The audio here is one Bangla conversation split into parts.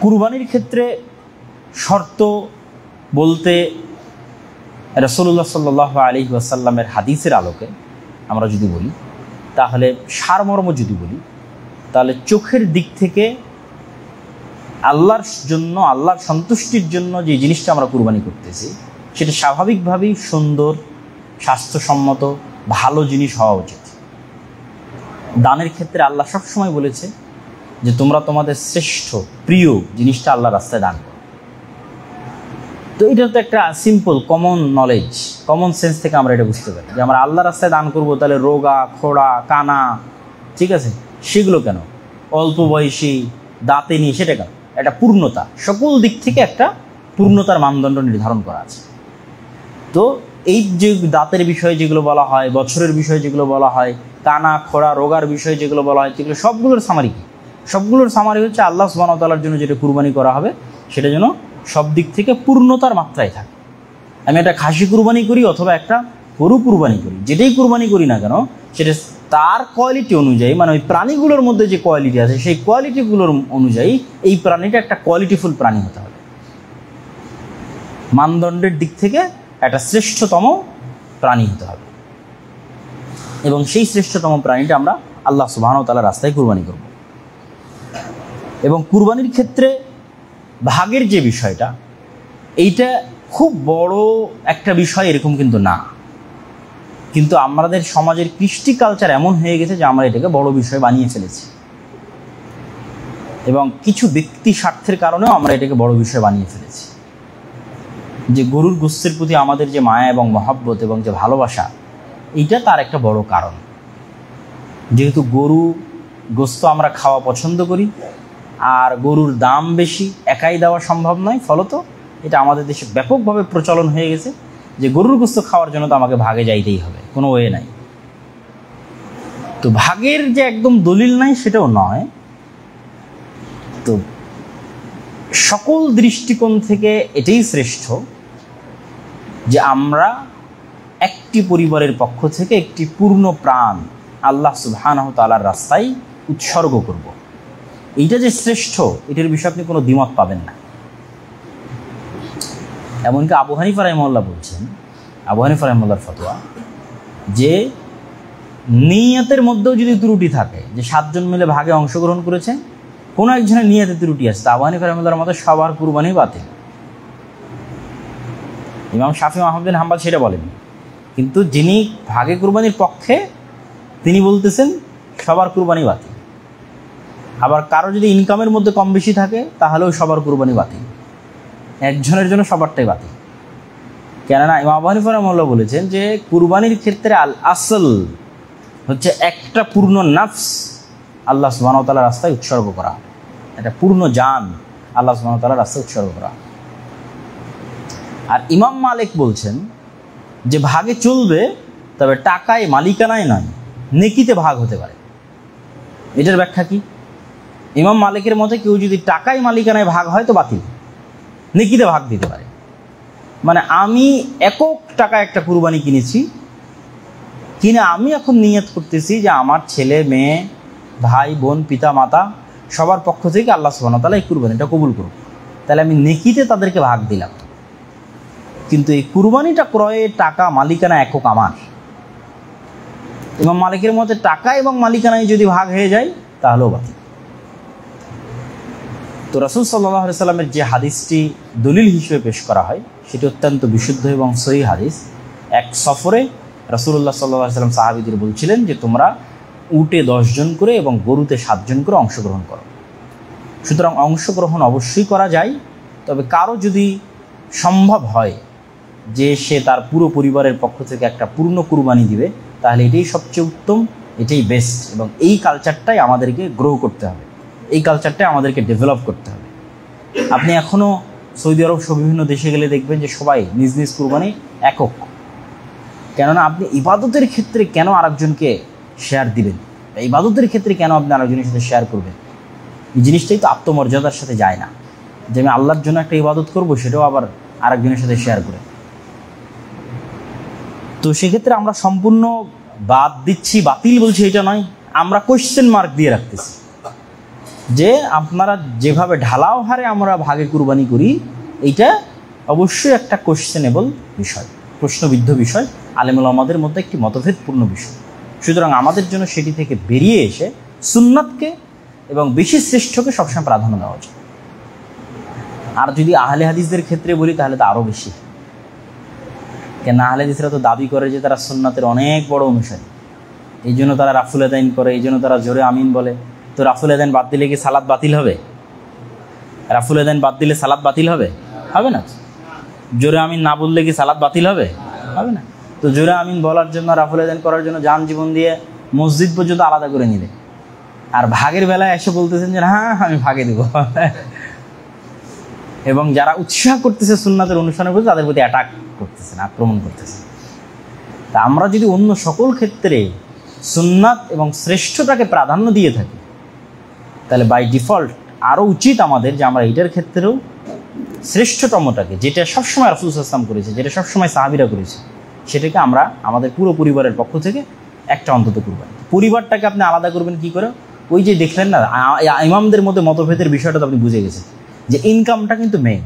কুরবানির ক্ষেত্রে শর্ত বলতে রাসূলুল্লাহ সাল্লাল্লাহু আলাইহি ওয়াসাল্লামের হাদিসের আলোকে আমরা যদি বলি, তাহলে সারমর্ম যদি বলি, তাহলে চোখের দিক থেকে আল্লাহর জন্য, আল্লাহর সন্তুষ্টির জন্য যে জিনিসটা আমরা কুরবানি করতেছি সেটা স্বাভাবিকভাবেই সুন্দর, স্বাস্থ্যসম্মত, ভালো জিনিস হওয়া উচিত। দানের ক্ষেত্রে আল্লাহ সবসময় বলেছে যে তোমরা তোমাদের শ্রেষ্ঠ প্রিয় জিনিসটা আল্লাহর রাস্তায় দান করো। তো এটা তো একটা simple common knowledge, common sense থেকে আমরা এটা বুঝতে পারি যে আমরা আল্লাহর রাস্তায় দান করবো, তাহলে রোগা, খোড়া, কানা, ঠিক আছে, সেগুলো কেন? অল্প বয়সী, দাঁতে নিয়ে, সেটা কেন? একটা পূর্ণতা, সকল দিক থেকে একটা পূর্ণতার মানদণ্ড নির্ধারণ করা আছে। তো এই যে দাঁতের বিষয়ে যেগুলো বলা হয়, বছরের বিষয়ে যেগুলো বলা হয়, কানা, খোড়া, রোগার বিষয়ে যেগুলো বলা হয়, সেগুলো সবগুলোর সামারি কি? সবগুলোর সামারি হচ্ছে আল্লাহ সুবহানাহু ওয়া তাআলার জন্য যেটা কুরবানি করা হবে সেটা যেন সব দিক থেকে পূর্ণতার মাত্রায় থাকে। আমি একটা খাসি কুরবানি করি অথবা একটা গরু কুরবানি করি, যেটাই কুরবানি করি না কেন সেটা তার কোয়ালিটি অনুযায়ী, মানে ওই প্রাণীগুলোর মধ্যে যে কোয়ালিটি আছে সেই কোয়ালিটিগুলোর অনুযায়ী এই প্রাণীটা একটা কোয়ালিটিফুল প্রাণী হতে হবে। মানদণ্ডের দিক থেকে একটা শ্রেষ্ঠতম প্রাণী হতে হবে, এবং সেই শ্রেষ্ঠতম প্রাণীটা আমরা আল্লাহ সুবহানাহু ওয়া তাআলার রাস্তায় কুরবানি করব। এবং কুরবানির ক্ষেত্রে ভাগের যে বিষয়টা, এইটা খুব বড় একটা বিষয় এরকম কিন্তু না, কিন্তু আমাদের সমাজের কৃষ্টি কালচার এমন হয়ে গেছে যে আমরা এটাকে বড় বিষয় বানিয়ে ফেলেছি, এবং কিছু ব্যক্তি স্বার্থের কারণেও আমরা এটাকে বড় বিষয় বানিয়ে ফেলেছি। যে গরুর গোশতের প্রতি আমাদের যে মায়া এবং মহব্বত এবং যে ভালোবাসা, এইটা তার একটা বড় কারণ। যেহেতু গরু গোশত আমরা খাওয়া পছন্দ করি, আর গরুর দাম বেশি, একাই দেওয়া সম্ভব নয়, ফলত এটা আমাদের দেশে ব্যাপকভাবে প্রচলন হয়ে গেছে যে গরুর গোশত খাওয়ার জন্য তো আমাকে ভাগে যাইতেই হবে, কোনো ওয়ে নাই। তো ভাগের যে একদম দলিল নাই সেটাও নয়। তো সকল দৃষ্টিকোণ থেকে এটাই শ্রেষ্ঠ যে আমরা একটি পরিবারের পক্ষ থেকে একটি পূর্ণ প্রাণ আল্লাহ সুবহানাহু ওয়া তাআলার রাস্তায় উৎসর্গ করব। এইটা যে শ্রেষ্ঠ, এটার বিষয়ে আপনি কোনো দ্বিমত পাবেন না। এমনকি আবু হানিফা রাহিমাহুল্লাহ বলছেন, আবু হানিফা রাহিমাহুল্লাহর ফতোয়া, যে নিয়তের মধ্যেও যদি ত্রুটি থাকে, যে 7 জন মিলে ভাগে অংশগ্রহণ করেছে, কোনো একজনের নিয়তে ত্রুটি আছে, আবু হানিফা রাহিমাহুল্লাহর মতে সবার কুরবানি বাতিল। ইমাম শাফি আহমদ বিন হাম্বল সেটা বলেন, কিন্তু যিনি ভাগে কুরবানির পক্ষে তিনি বলতেছেন সবার কুরবানি বাতিল। আবার কারো যদি ইনকামের মধ্যে কম বেশি থাকে তাহলেও সবার কুরবানি বাতিল, একজনের জন্য সবারটাই বাতিল। কেননা ইমাম আবু হানিফা রাহিমাহুল্লাহ বলেছেন যে কুরবানির ক্ষেত্রে আল আসল হচ্ছে একটা পূর্ণ নাফস আল্লাহ সুবহানাহু ওয়া তাআলার রাস্তায় উৎসর্গ করা, একটা পূর্ণ জান আল্লাহ সুবহানাহু ওয়া তাআলার রাস্তায় উৎসর্গ করা। আর ইমাম মালিক বলছেন যে ভাগে চলবে, তবে টাকায় মালিকানায় নয়, নেকিতে ভাগ হতে পারে। এটার ব্যাখ্যা কি? ইমাম মালিকের মতে কেউ যদি টাকায় মালিকানায় ভাগ হয় তো বাতিল, নেকিতে ভাগ দিতে পারে। মানে আমি একক টাকা একটা কুরবানি কিনেছি, কিনে আমি এখন নিয়ত করতেছি যে আমার ছেলে, মেয়ে, ভাই, বোন, পিতা, মাতা সবার পক্ষ থেকে আল্লাহ সুবহানাহু ওয়া তাআলা এই কুরবানিটা কবুল করুক, তাহলে আমি নেকিতে তাদেরকে ভাগ দিলাম। কিন্তু এই কুরবানিটা ক্রয়ে টাকা মালিকানা একক আমার। ইমাম মালিকের মতে টাকা এবং মালিকানায় যদি ভাগ হয়ে যায় তাহলেও বাতিল। তো রাসূল সাল্লাল্লাহু আলাইহি সাল্লামের যে হাদিসটি দলিল হিসেবে পেশ করা হয় সেটি অত্যন্ত বিশুদ্ধ এবং সহিহ হাদিস। এক সফরে রাসূলুল্লাহ সাল্লাল্লাহু আলাইহি সাল্লাম সাহাবীদের বলছিলেন যে তোমরা উটে 10 জন করে এবং গরুতে 7 জন করে অংশগ্রহণ করো। সুতরাং অংশগ্রহণ অবশ্যই করা যায়, তবে কারো যদি সম্ভব হয় যে সে তার পুরো পরিবারের পক্ষ থেকে একটা পূর্ণ কুরবানি দিবে, তাহলে এটাই সবচেয়ে উত্তম, এটাই বেস্ট। এবং এই কালচারটাই আমাদেরকে গ্রো করতে হবে, এই কালচারটাই আমাদেরকে ডেভেলপ করতে হবে। আপনি এখনও সৌদি আরব সহ বিভিন্ন দেশে গেলে দেখবেন যে সবাই নিজ নিজ কুরবানি একক। কেননা আপনি ইবাদতের ক্ষেত্রে কেন আরেকজনকে শেয়ার দিবেন, ইবাদতের ক্ষেত্রে কেন আপনি আরেকজনের সাথে শেয়ার করবেন? এই জিনিসটাই তো আত্মমর্যাদার সাথে যায় না, যে আমি আল্লাহর জন্য একটা ইবাদত করব সেটাও আবার আরেকজনের সাথে শেয়ার করে। তো সেক্ষেত্রে আমরা সম্পূর্ণ বাদ দিচ্ছি, বাতিল বলছি এটা নয়, আমরা কোয়েশ্চেন মার্ক দিয়ে রাখতেছি যে আপনারা যেভাবে ঢালাও হারে আমরা ভাগে কুরবানি করি, এইটা অবশ্যই একটা কোশ্চেনেবল বিষয়, প্রশ্নবিদ্ধ বিষয়, আলেম ওলামাদের মধ্যে একটি মতভেদপূর্ণ বিষয়। সুতরাং আমাদের জন্য সেটি থেকে বেরিয়ে এসে সুন্নাতকে এবং বেশি শ্রেষ্ঠকে সবসময় প্রাধান্য দেওয়া উচিত। আর যদি আহলে হাদিসদের ক্ষেত্রে বলি তাহলে তো আরও বেশি, কেন আহলে হাদিসরা তো দাবি করে যে তারা সুন্নাতের অনেক বড় অনুসারী, এই জন্য তারা রাফুল আদাইন করে, এই জন্য তারা জোরে আমিন বলে। তো রাফুল আদাইন বাদ দিলে কি সালাত বাতিল হবে? রাফুল আদাইন বাদ দিলে সালাত বাতিল হবে? হবে না। জোরে আমিন না বললে কি সালাত বাতিল হবে? হবে না। তো জোরে আমিন বলার জন্য, রাফুল আদাইন করার জন্য যান জীবন দিয়ে মসজিদ পর্যন্ত আলাদা করে নিলে, আর ভাগের বেলায় এসে বলতেছেন যে হ্যাঁ আমি ভাগে দেব। এবং যারা উৎসাহ করতেছে সুন্নাতের অনুষ্ঠানের প্রতি, তাদের প্রতি অ্যাটাক করতেছেন, আক্রমণ করতেছেন। তা আমরা যদি অন্য সকল ক্ষেত্রে সুন্নাত এবং শ্রেষ্ঠটাকে প্রাধান্য দিয়ে থাকি, তাহলে বাই ডিফল্ট আরও উচিত আমাদের যে আমরা এইটার ক্ষেত্রেও শ্রেষ্ঠতমটাকে, যেটা সবসময় রাসূল সাল্লাল্লাহু আলাইহি ওয়াসাল্লাম করেছে, যেটা সবসময় সাহাবীরা করেছে, সেটাকে আমরা আমাদের পুরো পরিবারের পক্ষ থেকে একটা অন্তত করবেন। পরিবারটাকে আপনি আলাদা করবেন কি করে? ওই যে দেখলেন না, ইমামদের মধ্যে মতভেদের বিষয়টা তো আপনি বুঝে গেছেন যে ইনকামটা কিন্তু মেইন,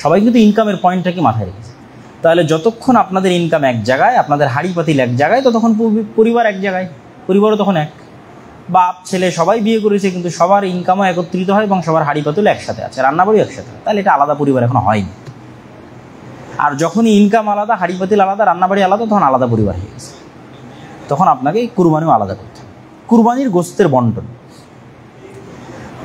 সবাই কিন্তু ইনকামের পয়েন্টটাকে মাথায় রেখেছে। তাহলে যতক্ষণ আপনাদের ইনকাম এক জায়গায়, আপনাদের হাড়ি পাতিল এক জায়গায়, ততক্ষণ পরিবার এক জায়গায়, পরিবারও তখন এক। বাপ ছেলে সবাই বিয়ে করেছে, কিন্তু সবার ইনকামও একত্রিত হয় এবং সবার হাড়ি পাতিল একসাথে আছে, রান্নাবাড়িও একসাথে, তাহলে এটা আলাদা পরিবার এখনো হয়নি। আর যখনই ইনকাম আলাদা, হাড়ি পাতিল আলাদা, রান্নাবাড়ি আলাদা, তখন আলাদা পরিবার হয়ে গেছে। তখন আপনাকে কুরবানিও আলাদা করতে হবে। কুরবানির গোস্তের বন্টন,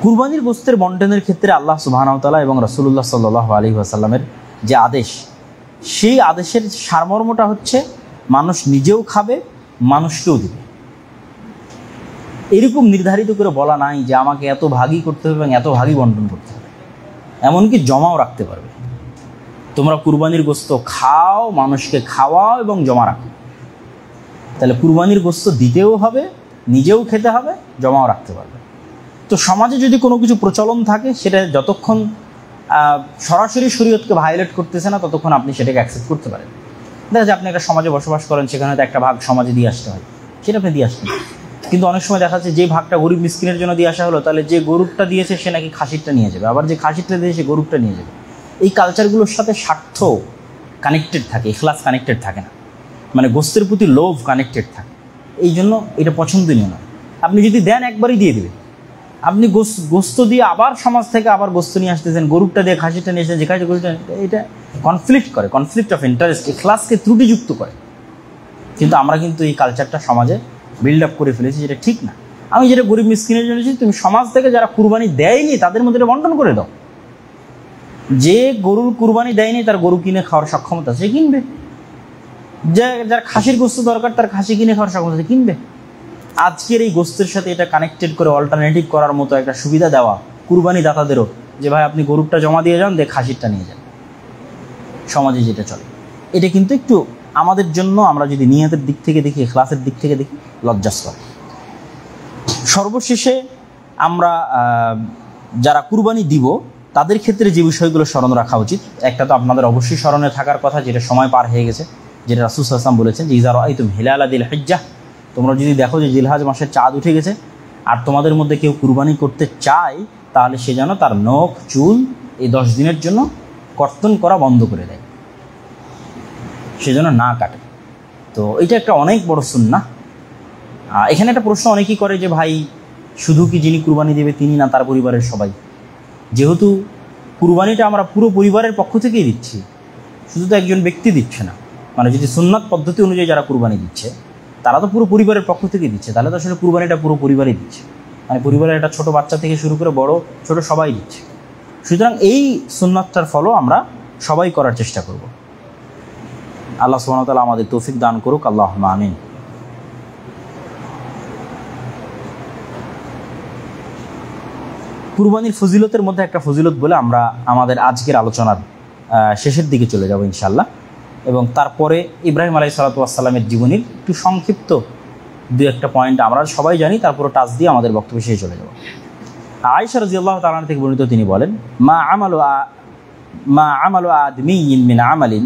কুরবানির গোস্তের বন্টনের ক্ষেত্রে আল্লাহ সুবহানাহু ওয়া তাআলা এবং রাসূলুল্লাহ সাল্লাল্লাহু আলাইহি ওয়াসাল্লামের যে আদেশ, সেই আদেশের সারমর্মটা হচ্ছে মানুষ নিজেও খাবে, মানুষকেও দেবে। এরকম নির্ধারিত করে বলা নাই যে আমাকে এত ভাগই করতে হবে এবং এত ভাগই বন্টন করতে হবে, এমনকি জমাও রাখতে পারবে। তোমরা কুরবানির গোস্ত খাও, মানুষকে খাওয়াও এবং জমা রাখো। তাহলে কুরবানির গোস্ত দিতেও হবে, নিজেও খেতে হবে, জমাও রাখতে পারবে। তো সমাজে যদি কোনো কিছু প্রচলন থাকে, সেটা যতক্ষণ সরাসরি শরীয়তকে ভায়োলেট করতেছে না, ততক্ষণ আপনি সেটাকে অ্যাকসেপ্ট করতে পারেন। দেখা যায় আপনি একটা সমাজে বসবাস করেন, সেখানে তো একটা ভাগ সমাজে দিয়ে আসতে হয়, সেটা আপনি দিয়ে আসবেন। কিন্তু অনেক সময় দেখা যাচ্ছে যে ভাগটা গরিব মিসকিনের জন্য দিয়ে আসা হলো, তাহলে যে গরুরটা দিয়েছে সে নাকি খাসিরটা নিয়ে যাবে, আবার যে খাসিরটা দিয়েছে গরুরটা নিয়ে যাবে। এই কালচারগুলোর সাথে স্বার্থ কানেক্টেড থাকে, ইখলাস কানেক্টেড থাকে না, মানে গোস্তের প্রতি লোভ কানেক্টেড থাকে। এই জন্য এটা পছন্দনীয় নয়। আপনি যদি দেন একবারই দিয়ে দেবে, আপনি গোস্ত দিয়ে আবার সমাজ থেকে আবার গোস্ত নিয়ে আসতেছেন, গরুরটা দিয়ে খাসিটা নিয়ে এসেছেন, যে খাসি গরুটা, এটা কনফ্লিক্ট করে, কনফ্লিক্ট অফ ইন্টারেস্ট, ইখলাসকে ত্রুটিযুক্ত করে। কিন্তু আমরা কিন্তু এই কালচারটা সমাজে বিল্ড আপ করে ফেলেছি, যেটা ঠিক না। আমি যেটা গরিব মিসকিনের জন্য, তুমি সমাজ থেকে যারা কুরবানি দেয়নি তাদের মধ্যে এটা বন্টন করে দাও। যে গরুর কুরবানি দেয়নি তার গরু কিনে খাওয়ার সক্ষমতা সে কিনবে, যার খাসির গোস্ত দরকার তার খাসি কিনে খাওয়ার সক্ষমতা সে কিনবে। আজকের এই গোস্তের সাথে এটা কানেক্টেড করে অল্টারনেটিভ করার মতো একটা সুবিধা দেওয়া কুরবানি দাতাদেরও, যে ভাই আপনি গরুরটা জমা দিয়ে যান, দিয়ে খাসিরটা নিয়ে যান। সমাজে যেটা চলে, এটা কিন্তু একটু আমাদের জন্য, আমরা যদি নিয়তের দিক থেকে দেখি, ইখলাসের দিক থেকে দেখি, লজ্জাস্কর। সর্বশেষে আমরা যারা কুরবানি দিব তাদের ক্ষেত্রে যে বিষয়গুলো স্মরণ রাখা উচিত, একটা তো আপনাদের অবশ্যই স্মরণে থাকার কথা, যেটা সময় পার হয়ে গেছে, যেটা রাসূল সাল্লাল্লাহু আলাইহি ওয়াসাল্লাম বলেছেন যে ইযা রাআইতুম হিলালা যিল হিজ্জাহ, তোমরা যদি দেখো যে জিলহজ মাসের চাঁদ উঠে গেছে আর তোমাদের মধ্যে কেউ কুরবানি করতে চায়, তাহলে সে যেন তার নখ চুল এই 10 দিনের জন্য কর্তন করা বন্ধ করে দেয়, সে যেন না কাটে। তো এটা একটা অনেক বড় সুন্নাহ। এখানে একটা প্রশ্ন অনেকেই করে যে ভাই শুধু কি যিনি কুরবানি দেবে তিনি না, তার পরিবারের সবাই? যেহেতু কুরবানিটা আমরা পুরো পরিবারের পক্ষ থেকেই দিচ্ছি, শুধু তো একজন ব্যক্তি দিচ্ছে না, মানে যদি সুন্নাত পদ্ধতি অনুযায়ী যারা কুরবানি দিচ্ছে তারা তো পুরো পরিবারের পক্ষ থেকেই দিচ্ছে, তাহলে তো আসলে কুরবানিটা পুরো পরিবারই দিচ্ছে, মানে পরিবারের একটা ছোট বাচ্চা থেকে শুরু করে বড় ছোট সবাই দিচ্ছে। সুতরাং এই সুন্নাতটার ফলো আমরা সবাই করার চেষ্টা করব। আল্লাহ সুবহানাহু ওয়া তাআলা আমাদের তৌফিক দান করুক, আল্লাহুম্মা আমিন। কুরবানির ফজিলতের মধ্যে একটা ফজিলত বলে আমরা আমাদের আজকের আলোচনার শেষের দিকে চলে যাব ইনশাআল্লাহ, এবং তারপরে ইব্রাহিম আলাইহিসসালাতু ওয়াসসালামের জীবনীর একটু সংক্ষিপ্ত দু একটা পয়েন্ট আমরা সবাই জানি, তারপরে টাচ দিয়ে আমাদের বক্তব্য শেষে চলে যাব। আয়েশা রাদিয়াল্লাহু তাআলা থেকে বর্ণিত, তিনি বলেন, মা আমালু আদমিয়্যিন মিন আমালিন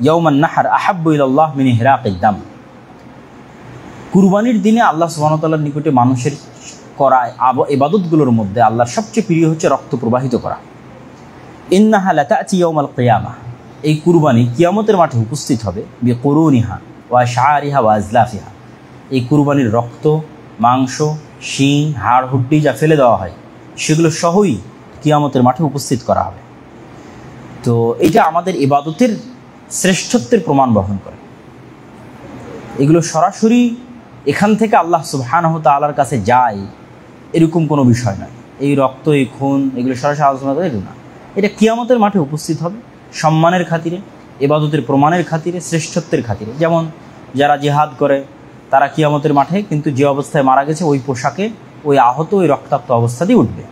ইয়াওমান নাহর আহাব্বু ইলাল্লাহ মিন ইহরাকিদ দাম। কুরবানির দিনে আল্লাহ সুবহানাহু ওয়া তাআলার নিকটে মানুষের করা ইবাদতগুলোর মধ্যে আল্লাহর সবচেয়ে প্রিয় হচ্ছে রক্ত প্রবাহিত করা। ইন্নাহা লাতা'তি ইয়াওমাল কিয়ামাহ, এই কুরবানি কিয়ামতের মাঠে উপস্থিত হবে বিকুরুনিহা ওয়া শাআরিহা ওয়া আজলাফিহা। এই কুরবানির রক্ত, মাংস, শিং, হাড় হুড্ডি যা ফেলে দেওয়া হয় সেগুলো সহই কিয়ামতের মাঠে উপস্থিত করা হবে। তো এটা আমাদের ইবাদতের শ্রেষ্ঠত্বের প্রমাণ বহন করে। এগুলো সরাসরি এখান থেকে আল্লাহ সুবহানাহু ওয়া তাআলার কাছে যায় এরকম কোনো বিষয় নয়। এই রক্ত, এই খুন, এগুলো সরাসরি আলোচনা করে এগুলো না। এটা কিয়ামতের মাঠে উপস্থিত হবে সম্মানের খাতিরে, ইবাদতের প্রমাণের খাতিরে, শ্রেষ্ঠত্বের খাতিরে। যেমন যারা জিহাদ করে তারা কিয়ামতের মাঠে কিন্তু যে অবস্থায় মারা গেছে ওই পোশাকে ওই আহত, ওই রক্তাক্ত অবস্থাতেই উঠবে,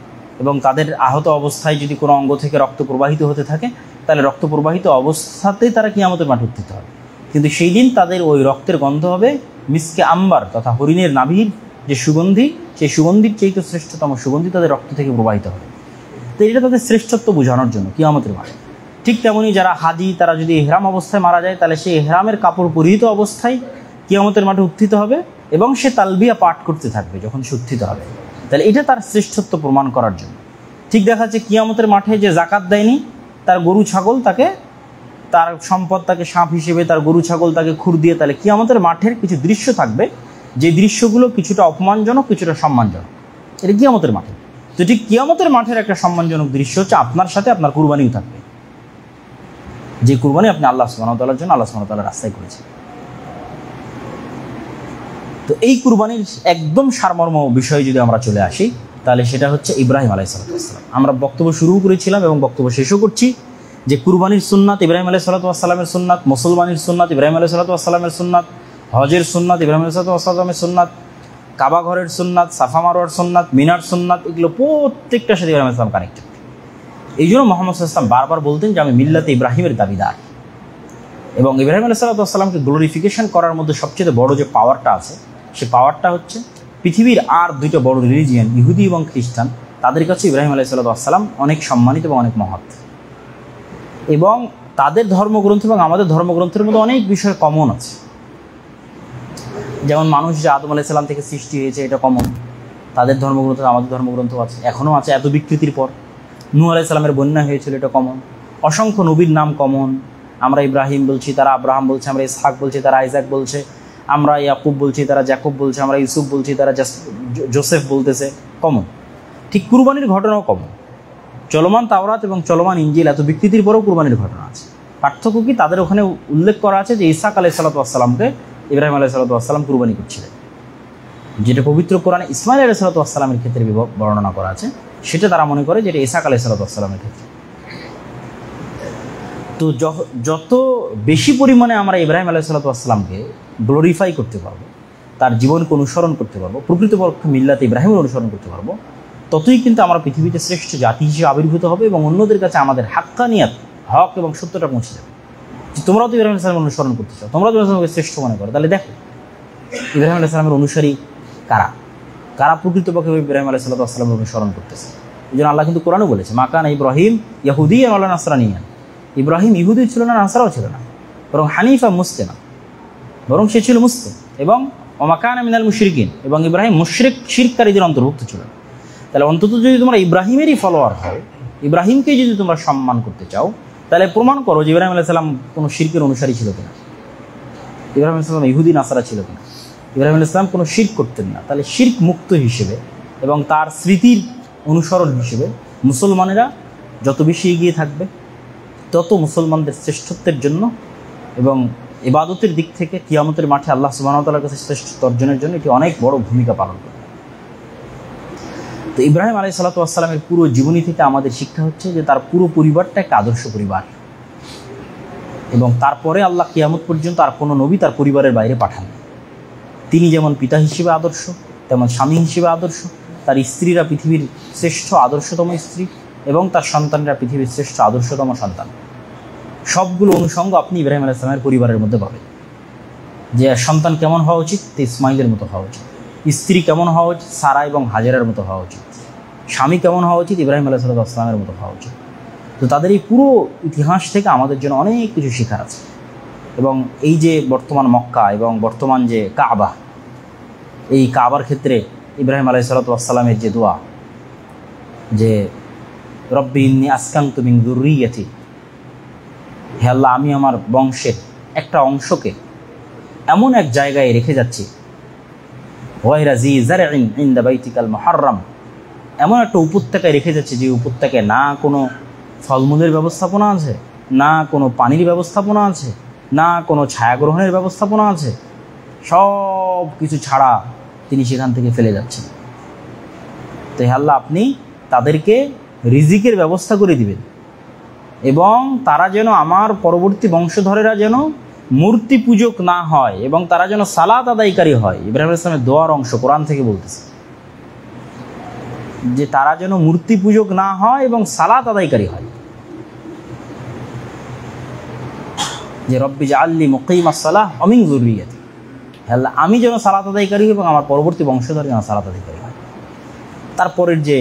এবং তাদের আহত অবস্থায় যদি কোনো অঙ্গ থেকে রক্ত প্রবাহিত হতে থাকে তাহলে রক্ত প্রবাহিত অবস্থাতেই তারা কিয়ামতের মাঠে উত্থিত হবে। কিন্তু সেই দিন তাদের ওই রক্তের গন্ধ হবে মিসকে আম্বার তথা হরিণের নাভির যে সুগন্ধি, সেই সুগন্ধির চেয়ে তো শ্রেষ্ঠতম সুগন্ধি তাদের রক্ত থেকে প্রবাহিত হবে। তো এটা তাদের শ্রেষ্ঠত্ব বোঝানোর জন্য কিয়ামতের মাঠে। ঠিক তেমনই যারা হাজি, তারা যদি ইহরাম অবস্থায় মারা যায় তাহলে সেই ইহরামের কাপড় পরিহিত অবস্থায় কিয়ামতের মাঠে উত্থিত হবে এবং সে তালবিয়া পাঠ করতে থাকবে যখন সে উত্থিত হবে। তাহলে এটা তার শ্রেষ্ঠত্ব প্রমাণ করার জন্য। ঠিক দেখা যাচ্ছে কিয়ামতের মাঠে যে জাকাত দেয়নি তার গরু ছাগল তাকে, তার সম্পদ তাকে সাপ হিসেবে, তার গরু ছাগল তাকে খুর দিয়ে, তাহলে কিয়ামতের মাঠের কিছু দৃশ্য থাকবে যে দৃশ্যগুলো কিছুটা অপমানজনক, কিছুটা সম্মানজনক। এটা কিয়ামতের মাঠে। তো ঠিক কিয়ামতের মাঠের একটা সম্মানজনক দৃশ্য হচ্ছে আপনার সাথে আপনার কুরবানিও থাকবে, যে কুরবানি আপনি আল্লাহ সুবহানাহু ওয়া তাআলার জন্য আল্লাহ সুবহানাহু ওয়া তাআলার রাস্তায় করেছেন। তো এই কুরবানির একদম সারমর্ম বিষয়ে যদি আমরা চলে আসি তাহলে সেটা হচ্ছে ইব্রাহিম আলাইহিস সালাম। আমরা বক্তব্য শুরু করেছিলাম এবং বক্তব্য শেষও করছি যে কুরবানির সুন্নাত ইব্রাহিম আলাইহিস সালামের সুন্নাত, মুসলমানের সুন্নাত ইব্রাহিম আলাইহিস সালামের সুন্নাত, হজের সুন্নাত ইব্রাহিম আলাইহিস সালামের সুন্নাত, কাবা ঘরের সুন্নাত, সাফা মারওয়ার সুন্নাত, মিনার সুন্নাত, এগুলো প্রত্যেকটার সাথে ইব্রাহিম আলাইহিস সালাম কানেক্টেড। এই জন্য মুহাম্মদ সাল্লাল্লাহু আলাইহি ওয়াসাল্লাম বারবার বলতেন যে আমি মিল্লাতে ইব্রাহিমের দাবিদার। এবং ইব্রাহিম আলাইহিস সালামকে গ্লোরিফিকেশন করার মধ্যে সবচেয়ে বড় যে পাওয়ারটা আছে, সে পাওয়ারটা হচ্ছে পৃথিবীর আর দুইটা বড় রিলিজিয়ান ইহুদি এবং খ্রিস্টান, তাদের কাছে ইব্রাহিম আলাইহিস সালাম অনেক সম্মানিত এবং অনেক মহৎ। এবং তাদের ধর্মগ্রন্থ এবং আমাদের ধর্মগ্রন্থের মধ্যে অনেক বিষয় কমন আছে। যেমন মানুষ যে আদম আলাইহিস সালাম থেকে সৃষ্টি হয়েছে এটা কমন, তাদের ধর্মগ্রন্থ আমাদের ধর্মগ্রন্থ আছে, এখনও আছে এত বিকৃতির পর। নূহ আলাইহিস সালামের বন্যা হয়েছিল, এটা কমন। অসংখ্য নবীর নাম কমন, আমরা ইব্রাহিম বলছি, তারা আব্রাহাম বলছে, আমরা ইসহাক বলছি, তারা আইজাক বলছে, আমরা ইয়াকুব বলছি, তারা জ্যাকব বলছে, আমরা ইউসুফ বলছি, তারা জোসেফ বলতেছে, কমন। ঠিক কুরবানির ঘটনাও কমন। চলমান তাওরাত এবং চলমান ইনজিল এত বিকৃতির পরেও কুরবানির ঘটনা আছে। পার্থক্য কি? তাদের ওখানে উল্লেখ করা আছে যে ইসহাক আলাইহিস সালামকে ইব্রাহিম আলাইহিস সালাম কুরবানি করছিলেন, যেটা পবিত্র কোরআনে ইসমাইল আলাইহিস সালামের ক্ষেত্রে বর্ণনা করা আছে, সেটা তারা মনে করে যেটা ইসহাক আলাইহিস সালামের ক্ষেত্রে। তো যত বেশি পরিমাণে আমরা ইব্রাহিম আলাইহিস সালামকে গ্লোরিফাই করতে পারবো, তার জীবনকে অনুসরণ করতে পারবো, প্রকৃতপক্ষে মিল্লাতে ইব্রাহিমের অনুসরণ করতে পারবো, ততই কিন্তু আমরা পৃথিবীতে শ্রেষ্ঠ জাতি হিসেবে আবির্ভূত হবে এবং অন্যদের কাছে আমাদের হাক্কানিয়াত, হক এবং সত্যটা পৌঁছে যাবে। যে তোমরাও তো ইব্রাহিম আলাইহিস সালামের অনুসরণ করতে চাও, তোমরাও তো ইব্রাহিম আলাইহিস সালামকে শ্রেষ্ঠ মনে করো, তাহলে দেখো ইব্রাহিম আলাইহিস সালামের অনুসারী কারা, কারা প্রকৃতপক্ষে ইব্রাহিম আলাইহিস সালামের অনুসরণ করতেছে। এই জন্য আল্লাহ কিন্তু কোরআনে বলেছে, মাকানা ইব্রাহিম ইয়াহুদিয়্যান ওয়ালা নাসরানিয়্যান, ইব্রাহিম ইহুদি ছিল না, নাসারাও ছিল না, বরং হানিফা মুসলিমা, বরং সে ছিল মুসলিম। এবং ওমাকানা মিনাল মুশরিকিন, এবং ইব্রাহিম মুশরিক শিরককারীদের অন্তর্ভুক্ত ছিল। তাহলে অন্তত যদি তোমরা ইব্রাহিমেরই ফলোয়ার হও, ইব্রাহিমকে যদি তোমরা সম্মান করতে চাও, তাহলে প্রমাণ করো যে ইব্রাহিম আলাইহিস সালাম কোনো শিরকের অনুসারী ছিল কিনা, ইব্রাহিম আলাইহিস সালাম ইহুদি নাসারা ছিল কিনা, ইব্রাহিম আলাইহিস সালাম কোনো শিরক করতেন না। তাহলে শিরক মুক্ত হিসেবে এবং তার স্মৃতির অনুসরণ হিসেবে মুসলমানেরা যত বেশি এগিয়ে থাকবে, তত মুসলমানদের শ্রেষ্ঠত্বের জন্য এবং ইবাদতের দিক থেকে কিয়ামতের মাঠে আল্লাহ সুবহানাহু ওয়া তাআলার কাছে শ্রেষ্ঠত্ব অর্জনের জন্য এটি অনেক বড় ভূমিকা পালন করে। তো ইব্রাহিম আলাইহিস সালামের পুরো জীবনী থেকে আমাদের শিক্ষা হচ্ছে যে তার পুরো পরিবারটা একটা আদর্শ পরিবার, এবং তারপরে আল্লাহ কিয়ামত পর্যন্ত আর কোনো নবী তার পরিবারের বাইরে পাঠান। তিনি যেমন পিতা হিসেবে আদর্শ, তেমন স্বামী হিসেবে আদর্শ, তার স্ত্রীরা পৃথিবীর শ্রেষ্ঠ আদর্শতম স্ত্রী এবং তার সন্তানরা পৃথিবীর শ্রেষ্ঠ আদর্শতম সন্তান। সবগুলো অনুষঙ্গ আপনি ইব্রাহিম আলাইহিস সালামের পরিবারের মধ্যে পাবেন। যে সন্তান কেমন হওয়া উচিত? ইসমাইলের মতো হওয়া উচিত। স্ত্রী কেমন হওয়া উচিত? সারা এবং হাজেরার মতো হওয়া উচিত। স্বামী কেমন হওয়া উচিত? ইব্রাহিম আলাইহিস সালামের মতো হওয়া উচিত। তো তাদের এই পুরো ইতিহাস থেকে আমাদের জন্য অনেক কিছু শেখার আছে। এবং এই যে বর্তমান মক্কা এবং বর্তমান যে কাবা, এই কাবার ক্ষেত্রে ইব্রাহিম আলাইহিসসালাতু ওয়াসসালামের যে দোয়া, যে রব্বি ইন্নী আসকানতু মিন যুররিয়্যাতি, হে আল্লাহ আমি আমার বংশের একটা অংশকে এমন এক জায়গায় রেখে যাচ্ছি, গায়রা জি যারইন ইনদা বাইতিকাল মুহাররম, এমন একটা উপত্যকায় রেখে যাচ্ছি যে উপত্যকায় না কোনো ফলমূলের ব্যবস্থাপনা আছে, না কোনো পানির ব্যবস্থাপনা আছে, না কোনো ছায়াগ্রহণের ব্যবস্থাপনা আছে, সব কিছু ছাড়া তিনি সেখান থেকে ফেলে যাচ্ছেন। তো হে আল্লাহ আপনি তাদেরকে রিজিকের ব্যবস্থা করে দিবেন এবং তারা যেন, আমার পরবর্তী বংশধরেরা যেন মূর্তি পূজক না হয় এবং তারা যেন সালাত আদায়কারী হয়। ইব্রাহিম আলাইহিস সালামের দোয়ার অংশ, কোরআন থেকে বলতেছে যে তারা যেন মূর্তি পূজক না হয় এবং সালাত আদায়কারী হয়। যে রব্বি জাআলনি মুকিমাস সালাহ ওয়া মিন যুররিয়্যাতি, আল্লাহ আমি যেন সালাত আদায়কারী এবং আমার পরবর্তী বংশধর যেন সালাত আদায়কারী হয়। তারপরের যে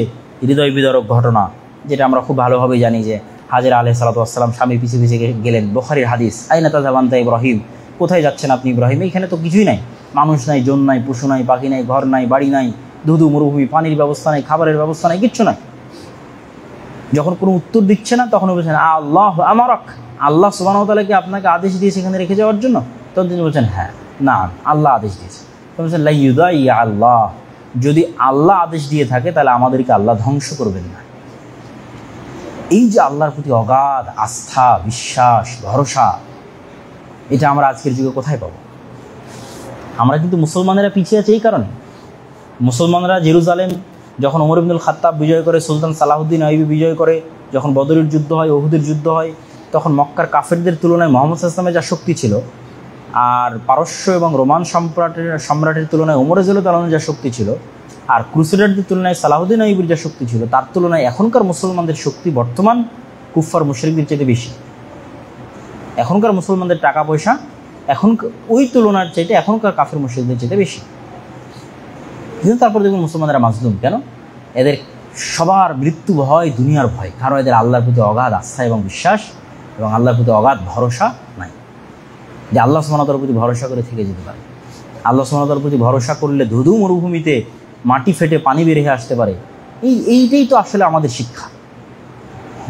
হৃদয় বিদারক ঘটনা, যেটা আমরা খুব ভালোভাবে জানি, যে হাজেরা আলাইহিসসালাতু ওয়াসসালাম স্বামীর পিছে পিছে গেলেন। বুখারীর হাদিস, আইনা তাযাহাবু আনতা ইব্রাহিম, কোথায় যাচ্ছেন আপনি ইব্রাহিম? এখানে তো কিছুই নাই, মানুষ নাই, জন নাই, পশু নাই, পাখি নাই, ঘর নাই, বাড়ি নাই, ধুধু মরুভূমি, পানির ব্যবস্থা নাই, খাবারের ব্যবস্থা নাই, কিচ্ছু নাই। যখন কোনো উত্তর দিচ্ছে না তখন বলছেন আল্লাহ আমারক, আল্লাহ সুবহানাহু ওয়া তাআলা কি আপনাকে আদেশ দিয়েছে এখানে রেখে যাওয়ার জন্য? তখন তিনি বলছেন হ্যাঁ, না, আল্লাহ আদেশ দিয়েছে। তখন বলছেন লা ইউদাইয়া আল্লাহ, যদি আল্লাহ আদেশ দিয়ে থাকে তাহলে আমাদেরকে আল্লাহ ধ্বংস করবেন না। এই যে আল্লাহর প্রতি অগাধ আস্থা, বিশ্বাস, ভরসা, এটা আমরা আজকের যুগে কোথায় পাবো? আমরা কিন্তু মুসলমানেরা পিছিয়ে আছে এই কারণে। মুসলমানরা জেরুজালেম যখন ওমর ইবনুল খাত্তাব বিজয় করে, সুলতান সালাহুদ্দিন আইয়ুবী বিজয় করে, যখন বদরের যুদ্ধ হয়, উহুদের যুদ্ধ হয়, তখন মক্কার কাফেরদের তুলনায় মুহাম্মদ সাল্লাল্লাহু আলাইহি ওয়াসাল্লামের যা শক্তি ছিল, আর পারস্য এবং রোমান সম্রাটের তুলনায় ওমর রাদিয়াল্লাহু তাআলার যা শক্তি ছিল, আর ক্রুসেডারদের তুলনায় সালাহুদ্দিন আইয়ুবীর যা শক্তি ছিল, তার তুলনায় এখনকার মুসলমানদের শক্তি বর্তমান কুফফার মুশরিকদের চাইতে বেশি। এখনকার মুসলমানদের টাকা পয়সা এখন ওই তুলনার চাইতে এখনকার কাফের মুশরিকদের চাইতে বেশি। কিন্তু তারপর দেখুন মুসলমানরা মাজলুম কেন? এদের সবার মৃত্যু ভয়, দুনিয়ার ভয়, কারণ এদের আল্লাহর প্রতি অগাধ আস্থা এবং বিশ্বাস এবং আল্লাহর প্রতি অগাধ ভরসা নাই, যে আল্লাহ সুবহানাহু ওয়া তাআলার প্রতি ভরসা করে থেকে যেতে পারে। আল্লাহ সুবহানাহু ওয়া তাআলার প্রতি ভরসা করলে ধুধু মরুভূমিতে মাটি ফেটে পানি বের হয়ে আসতে পারে। এইটাই তো আসলে আমাদের শিক্ষা,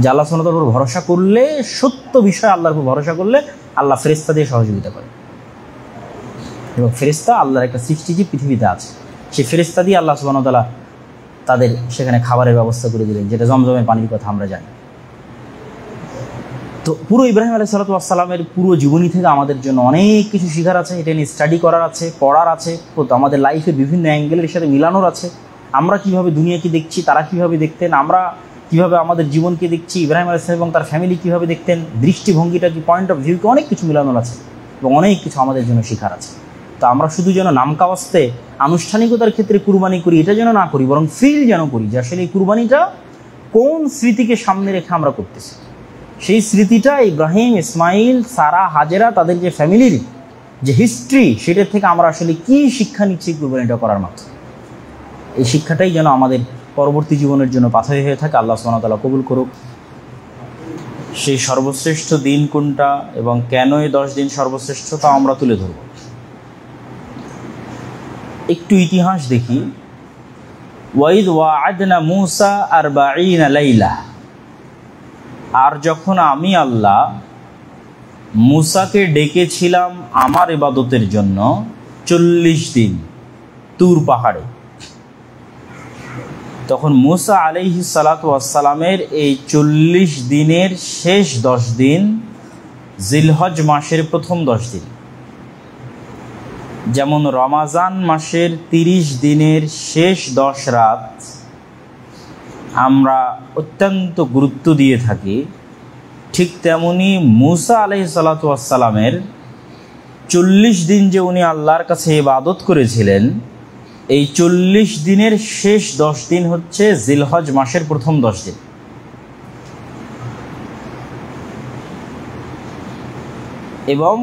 যে আল্লাহ সুবহানাহু ওয়া তাআলার উপর ভরসা করলে, সত্য বিষয় আল্লাহর উপর ভরসা করলে আল্লাহ ফেরেশতা দিয়ে সহযোগিতা করে। এবং ফেরেশতা আল্লাহর একটা সৃষ্টি যে পৃথিবীতে আছে, সেই ফেরেশতা দিয়ে আল্লাহ সুবহানাহু ওয়া তাআলা তাদের সেখানে খাবারের ব্যবস্থা করে দিলেন, যেটা জমজমের পানির কথা আমরা জানি। তো পুরো ইব্রাহিম আলাইহিসসালাতু ওয়াসসালামের পুরো জীবনী থেকে আমাদের জন্য অনেক কিছু শেখার আছে, এটা নিয়ে স্টাডি করার আছে, পড়ার আছে, আমাদের লাইফে বিভিন্ন অ্যাঙ্গেলের সাথে মিলানোর আছে। আমরা কিভাবে দুনিয়াকে দেখছি, তারা কিভাবে দেখতেন, আমরা কিভাবে আমাদের জীবনকে দেখছি, ইব্রাহিম আলাইহিস সালাম এবং তার ফ্যামিলি কিভাবে দেখতেন, দৃষ্টিভঙ্গিটা কি, পয়েন্ট অফ ভিউকে অনেক কিছু মিলানোর আছে এবং অনেক কিছু আমাদের জন্য শেখার আছে। তো আমরা শুধু যেন নামকাওয়াস্তে আনুষ্ঠানিকতার ক্ষেত্রে কুরবানি করি, এটা যেন না করি, বরং ফিল যেন করি যে আসলে এই কুরবানিটা কোন স্মৃতিকে সামনে রেখে আমরা করতেছি। সেই স্মৃতিটা ইব্রাহিম, ইসমাইল, সারা, হাজেরা, তাদের যে ফ্যামিলির যে হিস্ট্রি, সেটার থেকে আমরা আসলে কি শিক্ষা নিচ্ছি কুরবানিটা করার মাধ্যমে। এই শিক্ষাটাই যেন আমাদের পরবর্তী জীবনের জন্য পাথেয় হয়ে থাকে। আল্লাহ সুবহানাহু ওয়া তাআলা কবুল করুক। সেই সর্বশ্রেষ্ঠ দিন কোনটা এবং কেন এই 10 দিন সর্বশ্রেষ্ঠ তা আমরা তুলে ধরব। একটু ইতিহাস দেখি। ওয়াইদ ওয়া'আদনা মূসা 40 লাইলা, আর যখন আমি আল্লাহ মূসাকে ডেকেছিলাম আমার ইবাদতের জন্য 40 দিন তুর পাহাড়ে, তখন মূসা আলাইহিস সালাতু ওয়াস সালামের এই 40 দিনের শেষ 10 দিন জিলহজ মাসের প্রথম 10 দিন, যেমন রমাজান মাসের 30 দিনের শেষ 10 রাত আমরা অত্যন্ত গুরুত্ব দিয়ে থাকি, ঠিক তেমনি মূসা আলাইহিস সালাতু ওয়াস সালামের 40 দিন যে উনি আল্লাহর কাছে ইবাদত করেছিলেন, এই 40 দিনের শেষ 10 দিন হচ্ছে জিলহজ মাসের প্রথম 10 দিন। এবং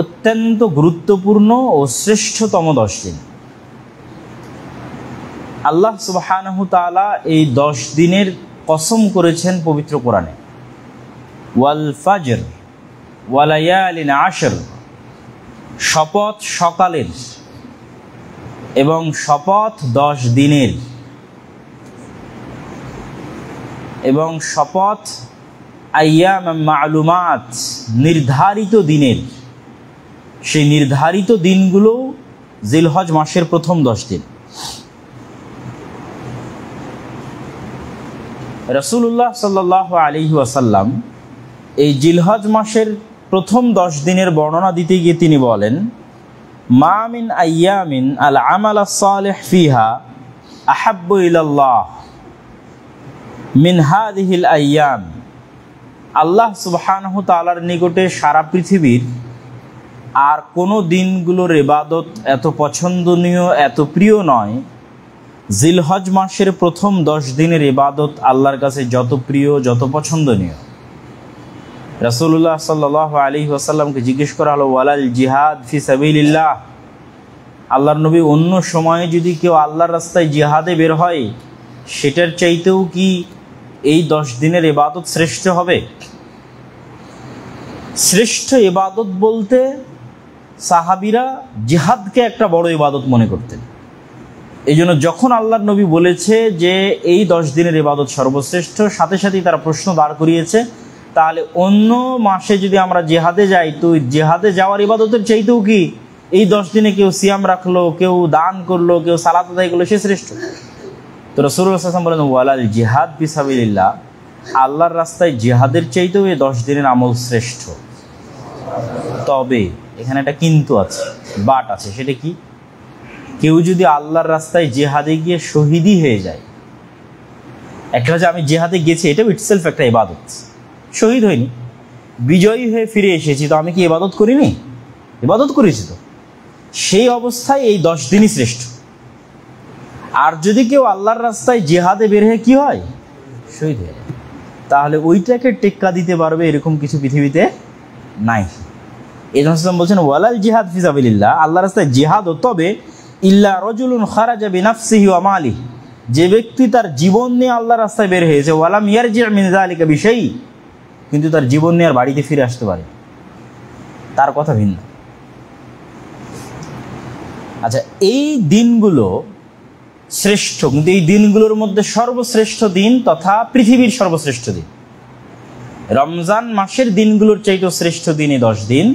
অত্যন্ত গুরুত্বপূর্ণ ও শ্রেষ্ঠতম 10 দিন। আল্লাহ সুবহানাহু তাআলা এই 10 দিনের কসম করেছেন পবিত্র কোরআনে, ওয়াল ফাজর ওয়া লায়ালিন আশর, শপথ সকালের এবং শপথ 10 দিনের, এবং শপথ আইয়াম মালুমাত, নির্ধারিত দিনের। সেই নির্ধারিত দিনগুলো জিলহজ মাসের প্রথম 10 দিন। রাসূলুল্লাহ সাল্লাল্লাহু আলাইহি ওয়াসাল্লাম এই জিলহজ মাসের প্রথম 10 দিনের বর্ণনা দিতে গিয়ে তিনি বলেন, মা মিন আইয়ামিন আল আমাল আস-সালিহ ফিহা আহাব্বু ইলাল্লাহ মিন হাযিহিল আইয়াম। আল্লাহ সুবহানাহু তাআলার নিকটে সারা পৃথিবীর আর কোনো দিনগুলোর ইবাদত এত পছন্দনীয়, এত প্রিয় নয়, জিলহজ মাসের প্রথম 10 দিনের ইবাদত আল্লাহর কাছে যত প্রিয়, যত পছন্দনীয়। রাসূলুল্লাহ সাল্লাল্লাহু আলাইহি ওয়াসাল্লামকে জিজ্ঞেস করা হলো, ওয়ালাল জিহাদ ফি সাবিলিল্লাহ, আল্লাহর নবী, অন্য সময়ে যদি কেউ আল্লাহর রাস্তায় জিহাদে বের হয়, সেটার চাইতেও কি এই 10 দিনের ইবাদত শ্রেষ্ঠ হবে? শ্রেষ্ঠ ইবাদত বলতে সাহাবীরা জিহাদকে একটা বড় ইবাদত মনে করতেন। এই জন্য যখন আল্লাহর নবী বলেছে যে এই 10 দিনের ইবাদত সর্বশ্রেষ্ঠ, সাথে সাথেই তারা প্রশ্ন দাঁড় করিয়েছে, তাহলে অন্য মাসে যদি আমরা জিহাদে যাই, তো জিহাদে যাওয়ার ইবাদতের চাইতেও কি এই 10 দিনে কেউ সিয়াম রাখলো, কেউ দান করলো, কেউ সালাত আদায় করলো, সে শ্রেষ্ঠ? তো রাসূলুল্লাহ সাল্লাল্লাহু আলাইহি ওয়াসাল্লাম বলেন, ওয়ালাল জিহাদ ফি সাবিলিল্লাহ, আল্লাহর রাস্তায় জিহাদের চাইতেও এই 10 দিনের আমল শ্রেষ্ঠ। তবে এখানে একটা কিন্তু আছে, বাট আছে। সেটা কি? কেউ যদি আল্লাহর রাস্তায় জিহাদে গিয়ে শহীদই হয়ে যায়, একটা যে আমি জিহাদে গেছি, এটাও ইটসেলফ একটা ইবাদত। শহীদ হয়নি, বিজয়ী হয়ে ফিরে এসেছি, তো আমি কি ইবাদত করিনি? ইবাদত করেছি তো। সেই অবস্থায় এই 10 দিনই শ্রেষ্ঠ। আর যদি কেউ আল্লাহর রাস্তায় জিহাদে বের হয়ে কি হয়? শহীদ হয়ে যায়, তাহলে ওইটাকে টেক্কা দিতে পারবে এরকম কিছু পৃথিবীতে নাই। এই জন্য বলছেন, ওয়ালাল জিহাদ ফি সাবিলিল্লাহ, আল্লাহর রাস্তায় জিহাদ, তবে ইল্লা রাজুলুন খারাজা বিনাফসিহি ওয়া মালিহি, যে ব্যক্তি তার জীবন নিয়ে আল্লাহর রাস্তায় বের হয়েছে, ওয়ালাম ইয়ারজি' মিন যালিকা বিশাই, কিন্তু তার জীবন নিয়ে আর বাড়িতে ফিরে আসতে পারে, তার কথা ভিন্ন। আচ্ছা, এই দিনগুলো শ্রেষ্ঠ, কিন্তু এই দিনগুলোর মধ্যে সর্বশ্রেষ্ঠ দিন তথা পৃথিবীর সর্বশ্রেষ্ঠ দিন রমজান মাসের দিনগুলোর চাইতেও শ্রেষ্ঠ দিন এই 10 দিন।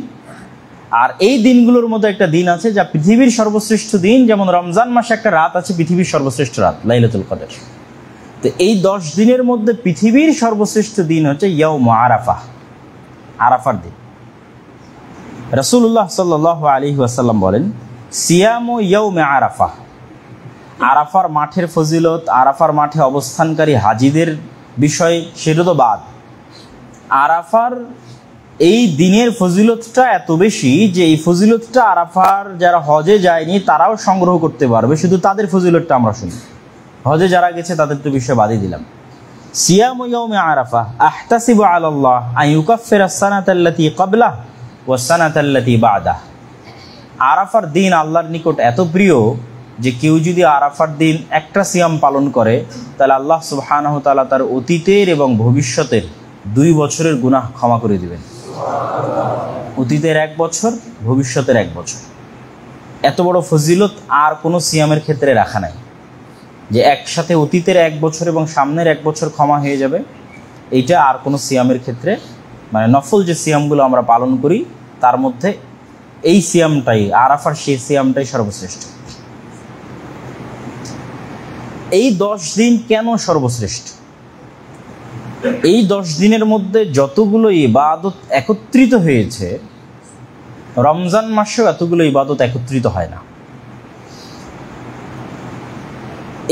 আর এই দিনগুলোর মধ্যে একটা দিন আছে যা পৃথিবীর সর্বশ্রেষ্ঠ দিন, যেমন রমজান মাসে একটা রাত আছে পৃথিবীর সর্বশ্রেষ্ঠ রাত, লাইলাতুল কদর। তো এই 10 দিনের মধ্যে পৃথিবীর সর্বশ্রেষ্ঠ দিন হচ্ছে ইয়াউম আরাফা, আরাফার দিন। রাসূলুল্লাহ সাল্লাল্লাহু আলাইহি ওয়াসাল্লাম বলেন, সিয়ামু ইয়াউমে আরাফা, আরাফার মাঠের ফজিলত, আরাফার মাঠে অবস্থানকারী হাজিদের বিষয় সেটা তো বাদ। আরাফার এই দিনের ফজিলতটা এত বেশি যে এই ফজিলতটা আরাফার যারা হজে যায়নি তারাও সংগ্রহ করতে পারবে, শুধু তাদের ফজিলতটা আমরা শুনি। হজে যারা গেছে তাদের তো বিষয় বাদই দিলাম। সিয়ামু ইয়াউমে আরাফা আহতাসিবু আলাল্লাহ আন ইউকাফফিরা আস-সানাতাল্লাতী ক্বাবলাহ ওয়াস সানাতাল্লাতী বা'দাহ। আরাফার দিন আল্লাহর নিকট এত প্রিয় যে কেউ যদি আরাফার দিন একটা সিয়াম পালন করে, তাহলে আল্লাহ সুবহানাহু ওয়া তাআলা তার অতীতের এবং ভবিষ্যতের 2 বছরের গুনাহ ক্ষমা করে দিবেন। অতীতের 1 বছর, ভবিষ্যতের 1 বছর। এত বড় ফজিলত আর কোনো সিয়ামের ক্ষেত্রে রাখা নাই, যে একসাথে অতীতের 1 বছর এবং সামনের 1 বছর ক্ষমা হয়ে যাবে। এইটা আর কোনো সিয়ামের ক্ষেত্রে, মানে নফল যে সিয়ামগুলো আমরা পালন করি তার মধ্যে এই সিয়ামটাই, আরাফার সেই সিয়ামটাই সর্বশ্রেষ্ঠ। এই 10 দিন কেন সর্বশ্রেষ্ঠ? এই 10 দিনের মধ্যে যতগুলো ইবাদত একত্রিত হয়েছে, রমজান মাসেও এতগুলো ইবাদত একত্রিত হয় না।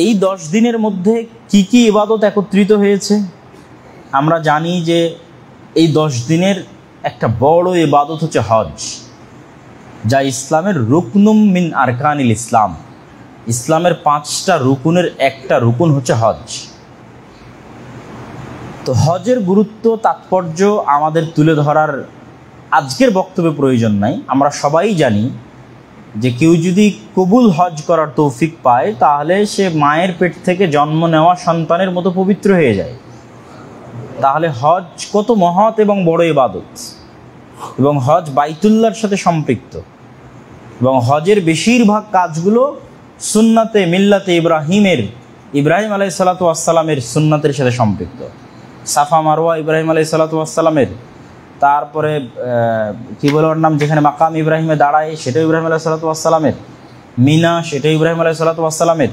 এই 10 দিনের মধ্যে কি কি ইবাদত একত্রিত হয়েছে? আমরা জানি যে এই 10 দিনের একটা বড় ইবাদত হচ্ছে হজ, যা ইসলামের রুকনুম মিন আরকানিল ইসলাম। ইসলামের 5টা রুকুনের একটা রুকুন হচ্ছে হজ। তো হজের গুরুত্ব, তাৎপর্য আমাদের তুলে ধরার আজকের বক্তব্যে প্রয়োজন নাই। আমরা সবাই জানি যে কেউ যদি কবুল হজ করার তৌফিক পায়, তাহলে সে মায়ের পেট থেকে জন্ম নেওয়া সন্তানের মতো পবিত্র হয়ে যায়। তাহলে হজ কত মহৎ এবং বড় ইবাদত, এবং হজ বাইতুল্লাহর সাথে সম্পৃক্ত, এবং হজের বেশিরভাগ কাজগুলো সুন্নাতে মিল্লাতে ইব্রাহিম আলাইহিসসালাতু ওয়াসসালামের সুন্নাতের সাথে সম্পৃক্ত। সাফা মারওয়া ইব্রাহিম আলাইহিসসালাতু ওয়াসসালামের, তারপরে কি বলে ওর নাম, যেখানে মাকাম ইব্রাহিমে দাঁড়ায় সেটাও ইব্রাহিম আলাইহিসসালাতু ওয়াসসালামের, মিনা সেটাও ইব্রাহিম আলাইহিসসালাতু ওয়াসসালামের,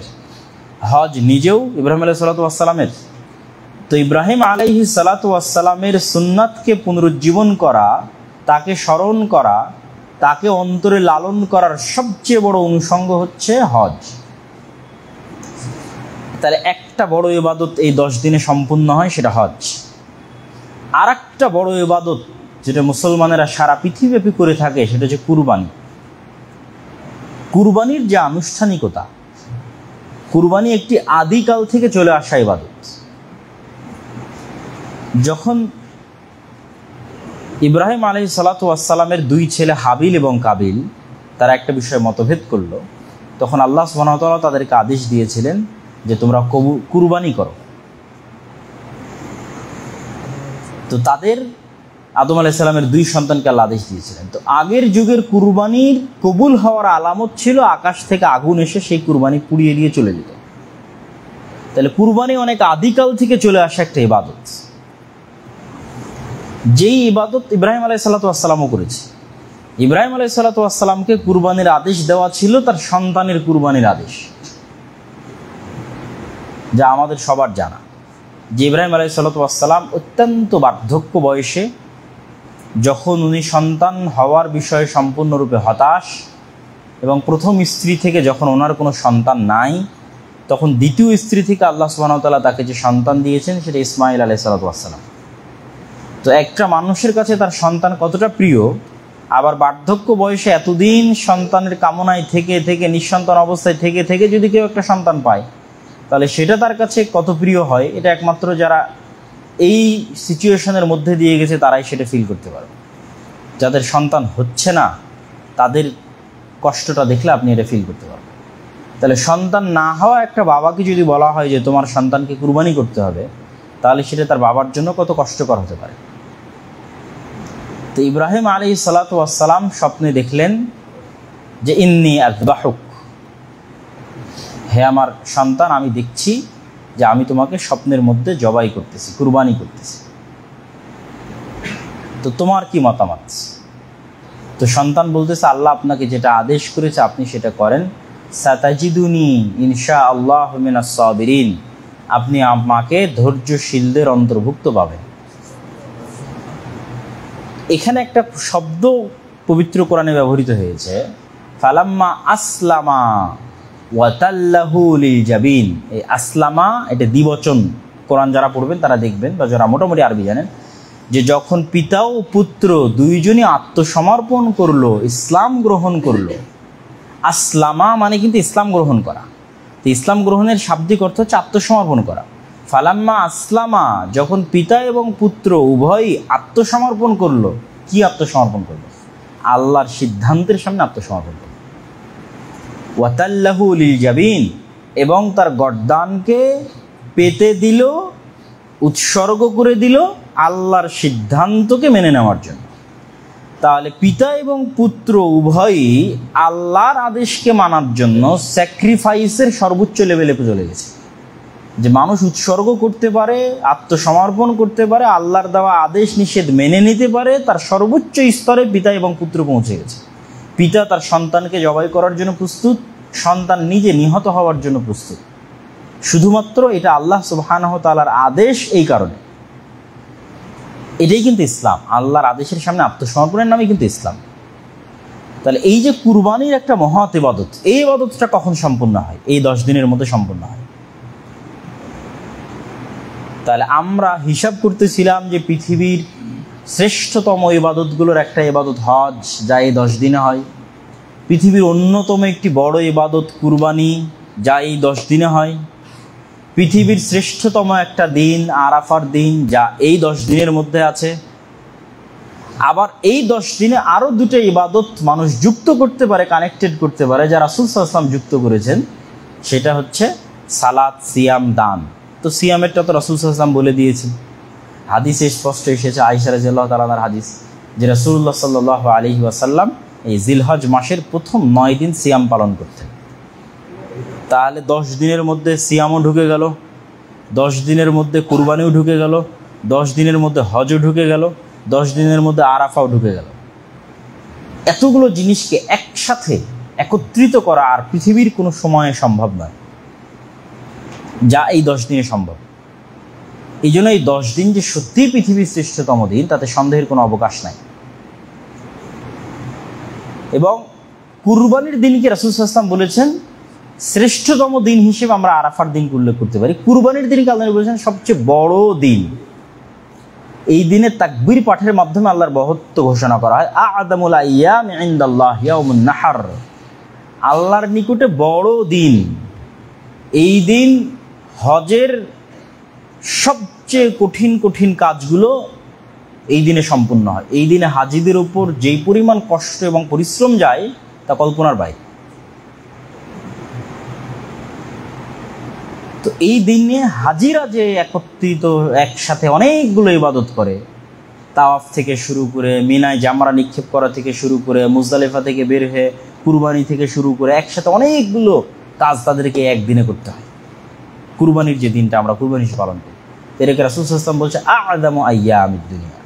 হজ নিজেও ইব্রাহিম আলাইহিসসালাতু ওয়াসসালামের। তো ইব্রাহিম আলাইহিসসালাতু ওয়াসসালামের সুন্নাতকে পুনরুজ্জীবন করা, তাকে স্মরণ করা, তাকে অন্তরে লালন করার সবচেয়ে বড় অনুষঙ্গ হচ্ছে হজ। তাহলে একটা বড় ইবাদত এই 10 দিনে সম্পূর্ণ হয়, সেটা হজ। আর একটা বড় ইবাদত যেটা মুসলমানেরা সারা পৃথিবীব্যাপী করে থাকে, সেটা হচ্ছে কুরবানি। কুরবানির যে আনুষ্ঠানিকতা, কুরবানি একটি আদিকাল থেকে চলে আসা ইবাদত। যখন ইব্রাহিম আলাইহিসসালাতু ওয়াসসালামের 2 ছেলে হাবিল এবং কাবিল তারা একটা বিষয়ে মতভেদ করলো, তখন আল্লাহ সুবহানাহু ওয়া তাআলা তাদেরকে আদেশ দিয়েছিলেন যে তোমরা কুরবানি করো। তো তাদের আদম আলাইহিস সালামের 2 সন্তানকে আল্লাহ আদেশ দিয়েছিলেন। তো আগের যুগের কুরবানির কবুল হওয়ার আলামত ছিল আকাশ থেকে আগুন এসে সেই কুরবানি পুড়িয়ে দিয়ে চলে যেত। তাহলে কুরবানি অনেক আদিকাল থেকে চলে আসা একটা ইবাদত, যেই ইবাদত ইব্রাহিম আলাইহিসসালাতু ওয়াসসালামও করেছে। ইব্রাহিম আলাইহিসসালাতু ওয়াসসালামকে কুরবানির আদেশ দেওয়া ছিল তার সন্তানের কুরবানির আদেশ, যা আমাদের সবার জানা যে ইব্রাহিম আলাইহিসসালাতু ওয়াসসালাম অত্যন্ত বার্ধক্য বয়সে, যখন উনি সন্তান হওয়ার বিষয়ে সম্পূর্ণরূপে হতাশ, এবং প্রথম স্ত্রী থেকে যখন ওনার কোনো সন্তান নাই, তখন দ্বিতীয় স্ত্রী থেকে আল্লাহ সুবহানাহু ওয়া তাআলা তাকে যে সন্তান দিয়েছেন সেটা ইসমাঈল আলাইহিসসালাতু ওয়াসসালাম। তো একটা মানুষের কাছে তার সন্তান কতটা প্রিয়, আবার বার্ধক্য বয়সে এতদিন সন্তানের কামনায় থেকে থেকে, নিঃসন্তান অবস্থায় থেকে থেকে যদি কেউ একটা সন্তান পায়, তাহলে সেটা তার কাছে কত প্রিয় হয়, এটা একমাত্র যারা এই সিচুয়েশনের মধ্যে দিয়ে গেছে তারাই সেটা ফিল করতে পারবে। যাদের সন্তান হচ্ছে না তাদের কষ্টটা দেখলে আপনি এটা ফিল করতে পারবেন। তাহলে সন্তান না হওয়া একটা বাবাকে যদি বলা হয় যে তোমার সন্তানকে কুরবানি করতে হবে, তাহলে সেটা তার বাবার জন্য কত কষ্টকর হতে পারে। তো ইব্রাহিম আলাইহিসসালাতু ওয়াসসালাম স্বপ্নে দেখলেন যে ইন্নী আযবাহুক, হে আমার সন্তান, আমি দেখছি যে আমি তোমাকে স্বপ্নের মধ্যে জবাই করতেছি, কুরবানি করতেছি, তো তোমার কি মতামত? তো সন্তান বলতেছে আল্লাহ আপনাকে যেটা আদেশ করেছে আপনি সেটা করেন, সাতাজিদুনি ইনশাআল্লাহু মিনাস সাবিরিন, আপনি আমাকে ধৈর্যশীলদের অন্তর্ভুক্ত পাবেন। এখানে একটা শব্দ পবিত্র কোরআনে ব্যবহৃত হয়েছে, ফালাম্মা আসলামা ওয়াতাল্লাহু লিল জাবিন। এই আসলামা এটা দ্বিবচন, কোরআন যারা পড়বেন তারা দেখবেন, বা যারা মোটামুটি আরবি জানেন, যে যখন পিতা ও পুত্র দুইজনই আত্মসমর্পণ করলো, ইসলাম গ্রহণ করলো। আসলামা মানে কিন্তু ইসলাম গ্রহণ করা। তো ইসলাম গ্রহণের শাব্দিক অর্থ হচ্ছে আত্মসমর্পণ করা। ফালাম্মা আসলামা, যখন পিতা এবং পুত্র উভয়ই আত্মসমর্পণ করলো। কি আত্মসমর্পণ করলো? আল্লাহর সিদ্ধান্তের সামনে আত্মসমর্পণ করলো। ওয়াতাল্লাহু লিল জাবিন, এবং তার গর্দানকে পেতে দিল, উৎসর্গ করে দিল আল্লাহর সিদ্ধান্তকে মেনে নেওয়ার জন্য। তাহলে পিতা এবং পুত্র উভয়ই আল্লাহর আদেশকে মানার জন্য স্যাক্রিফাইসের সর্বোচ্চ লেভেলে চলে গেছে, যে মানুষ উৎসর্গ করতে পারে, আত্মসমর্পণ করতে পারে, আল্লাহর দেওয়া আদেশ নিষেধ মেনে নিতে পারে, তার সর্বোচ্চ স্তরে পিতা এবং পুত্র পৌঁছে গেছে। পিতা তার সন্তানকে জবাই করার জন্য প্রস্তুত, সন্তান নিজে নিহত হওয়ার জন্য প্রস্তুত, শুধুমাত্র এটা আল্লাহ সুবহানাহু ওয়া তাআলার আদেশ। এই কারণে এটাই কিন্তু ইসলাম, আল্লাহর আদেশের সামনে আত্মসমর্পণের নামই কিন্তু ইসলাম। তাহলে এই যে কুরবানির একটা মহৎ ইবাদত, এই ইবাদতটা কখন সম্পূর্ণ হয়? এই 10 দিনের মধ্যে সম্পূর্ণ হয়। তাহলে আমরা হিসাব করতেছিলাম যে পৃথিবীর শ্রেষ্ঠতম ইবাদতগুলোর একটা ইবাদত হজ, যা এই 10 দিনে হয়। পৃথিবীর অন্যতম একটি বড় ইবাদত কুরবানি, যা এই 10 দিনে হয়। পৃথিবীর শ্রেষ্ঠতম একটা দিন আরাফার দিন, যা এই 10 দিনের মধ্যে আছে। আবার এই 10 দিনে আরও 2টা ইবাদত মানুষ যুক্ত করতে পারে, কানেক্টেড করতে পারে, যা রাসূল সাল্লাল্লাহু আলাইহি ওয়াসাল্লাম যুক্ত করেছেন। সেটা হচ্ছে সালাত, সিয়াম, দান। তো সিয়ামেরটা তো রাসূল সাল্লাল্লাহু আলাইহি ওয়াসাল্লাম বলে দিয়েছেন, হাদিসে স্পষ্ট এসেছে, আয়েশা রাদিয়াল্লাহু তাআলা আনহার হাদিস, যে রাসূলুল্লাহ সাল্লাল্লাহু আলাইহি ওয়াসাল্লাম এই জিলহজ মাসের প্রথম 9 দিন সিয়াম পালন করতেন। তাহলে 10 দিনের মধ্যে সিয়ামও ঢুকে গেল, 10 দিনের মধ্যে কুরবানিও ঢুকে গেল, 10 দিনের মধ্যে হজও ঢুকে গেল, 10 দিনের মধ্যে আরাফাও ঢুকে গেল। এতগুলো জিনিসকে একসাথে একত্রিত করা আর পৃথিবীর কোনো সময়ে সম্ভব নয়, যা এই 10 দিনে সম্ভব। এই জন্য এই 10 দিন যে সত্যিই পৃথিবীর শ্রেষ্ঠতম দিন, তাতে সন্দেহের কোনো অবকাশ নাই। এবং কুরবানির দিনকে রাসূল সাল্লাল্লাহু আলাইহি ওয়াসাল্লাম বলেছেন শ্রেষ্ঠতম দিন হিসেবে আমরা আরাফার দিনকে উল্লেখ করতে পারি। কুরবানির দিনকে আল্লাহ বলেছেন সবচেয়ে বড় দিন। এই দিনে তাকবীর পাঠের মাধ্যমে আল্লাহর বহত্ব ঘোষণা করা হয়। আ'যামুল আইয়াম ইনদাল্লাহ ইয়াউমুন নাহর, আল্লাহর নিকটে বড় দিন। এই দিন হজের সবচেয়ে কঠিন কঠিন কাজগুলো এই দিনে সম্পূর্ণ হয়। এই দিনে হাজিদের উপর যেই পরিমাণ কষ্ট এবং পরিশ্রম যায় তা কল্পনার বাইরে। তো এই দিনে হাজিরা যে একত্রিত একসাথে অনেকগুলো ইবাদত করে, তাওয়াফ থেকে শুরু করে, মিনায় জামরা নিক্ষেপ করা থেকে শুরু করে, মুজদালিফা থেকে বের হয়ে কুরবানি থেকে শুরু করে, একসাথে অনেকগুলো কাজ তাদেরকে একদিনে করতে হয়। কুরবানির যে দিনটা আমরা কুরবানি পালন করি, এটাকে রাসূল সাল্লাল্লাহু আলাইহি ওয়াসাল্লাম বলছে আ'যামু আইয়ামিদ দুনিয়া,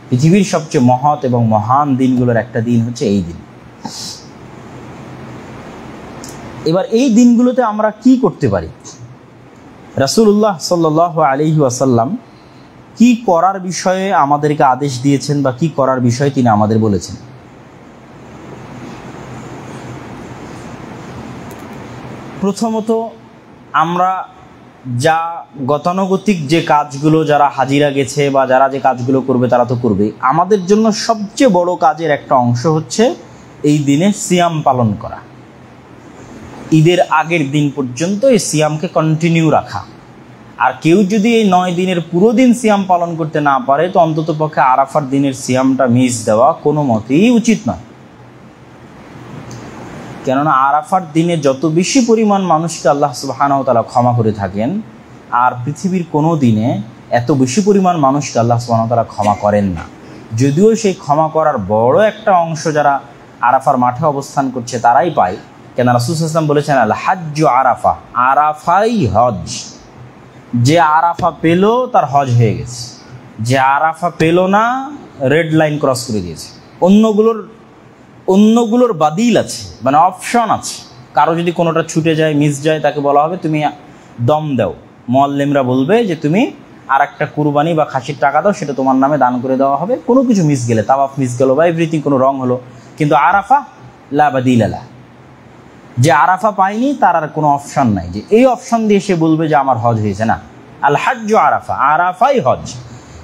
পৃথিবীর সবচেয়ে মহৎ এবং মহান দিনগুলোর একটা দিন হচ্ছে এই দিন। এবার এই দিনগুলোতে আমরা কি করতে পারি? রাসূলুল্লাহ সাল্লাল্লাহু আলাইহি ওয়াসাল্লাম কি করার বিষয়ে আমাদেরকে আদেশ দিয়েছেন বা কি করার বিষয়ে তিনি আমাদের বলেছেন। প্রথমত, আমরা যা গতানুগতিক যে কাজগুলো যারা হাজিরা গেছে বা যারা যে কাজগুলো করবে তারা তো করবে, আমাদের জন্য সবচেয়ে বড় কাজের একটা অংশ হচ্ছে এই দিনে সিয়াম পালন করা। ঈদের আগের দিন পর্যন্ত এই সিয়ামকে কন্টিনিউ রাখা। আর কেউ যদি এই 9 দিনের পুরো দিন সিয়াম পালন করতে না পারে, তো অন্তত পক্ষে আরাফার দিনের সিয়ামটা মিস দেওয়া কোনো মতেই উচিত নয়। কেননা আরাফার দিনে যত বেশি পরিমাণ মানুষকে আল্লাহ সুবহানাহু ওয়া তাআলা ক্ষমা করে থাকেন, আর পৃথিবীর কোনো দিনে এত বেশি পরিমাণ মানুষকে আল্লাহ সুবহানাহু ওয়া তাআলা ক্ষমা করেন না। যদিও সেই ক্ষমা করার বড় একটা অংশ যারা আরাফার মাঠে অবস্থান করছে তারাই পায়। কেন রাসূল সাল্লাল্লাহু আলাইহি ওয়াসাল্লাম বলেছেন আল হাজ্জু আরাফা, আরাফাই হজ। যে আরাফা পেল তার হজ হয়ে গেছে, যে আরাফা পেল না রেড লাইন ক্রস করে দিয়েছে। অন্যগুলোর বাদিল আছে, মানে অপশন আছে। কারো যদি কোনোটা ছুটে যায়, মিস যায়, তাকে বলা হবে তুমি দম দাও। মুআল্লিমরা বলবে যে তুমি আর একটা কুরবানি বা খাসির টাকা দাও, সেটা তোমার নামে দান করে দেওয়া হবে। কোনো কিছু মিস গেলে, তাওয়াফ মিস গেল বা এভরিথিং কোনো রং হলো, কিন্তু আরাফা লা বাদিলা লা। যে আরাফা পায়নি তার আর কোনো অপশন নাই যে এই অপশন দিয়ে সে বলবে যে আমার হজ হয়েছে। না, আল হাজ্জু আরাফা, আরাফাই হজ।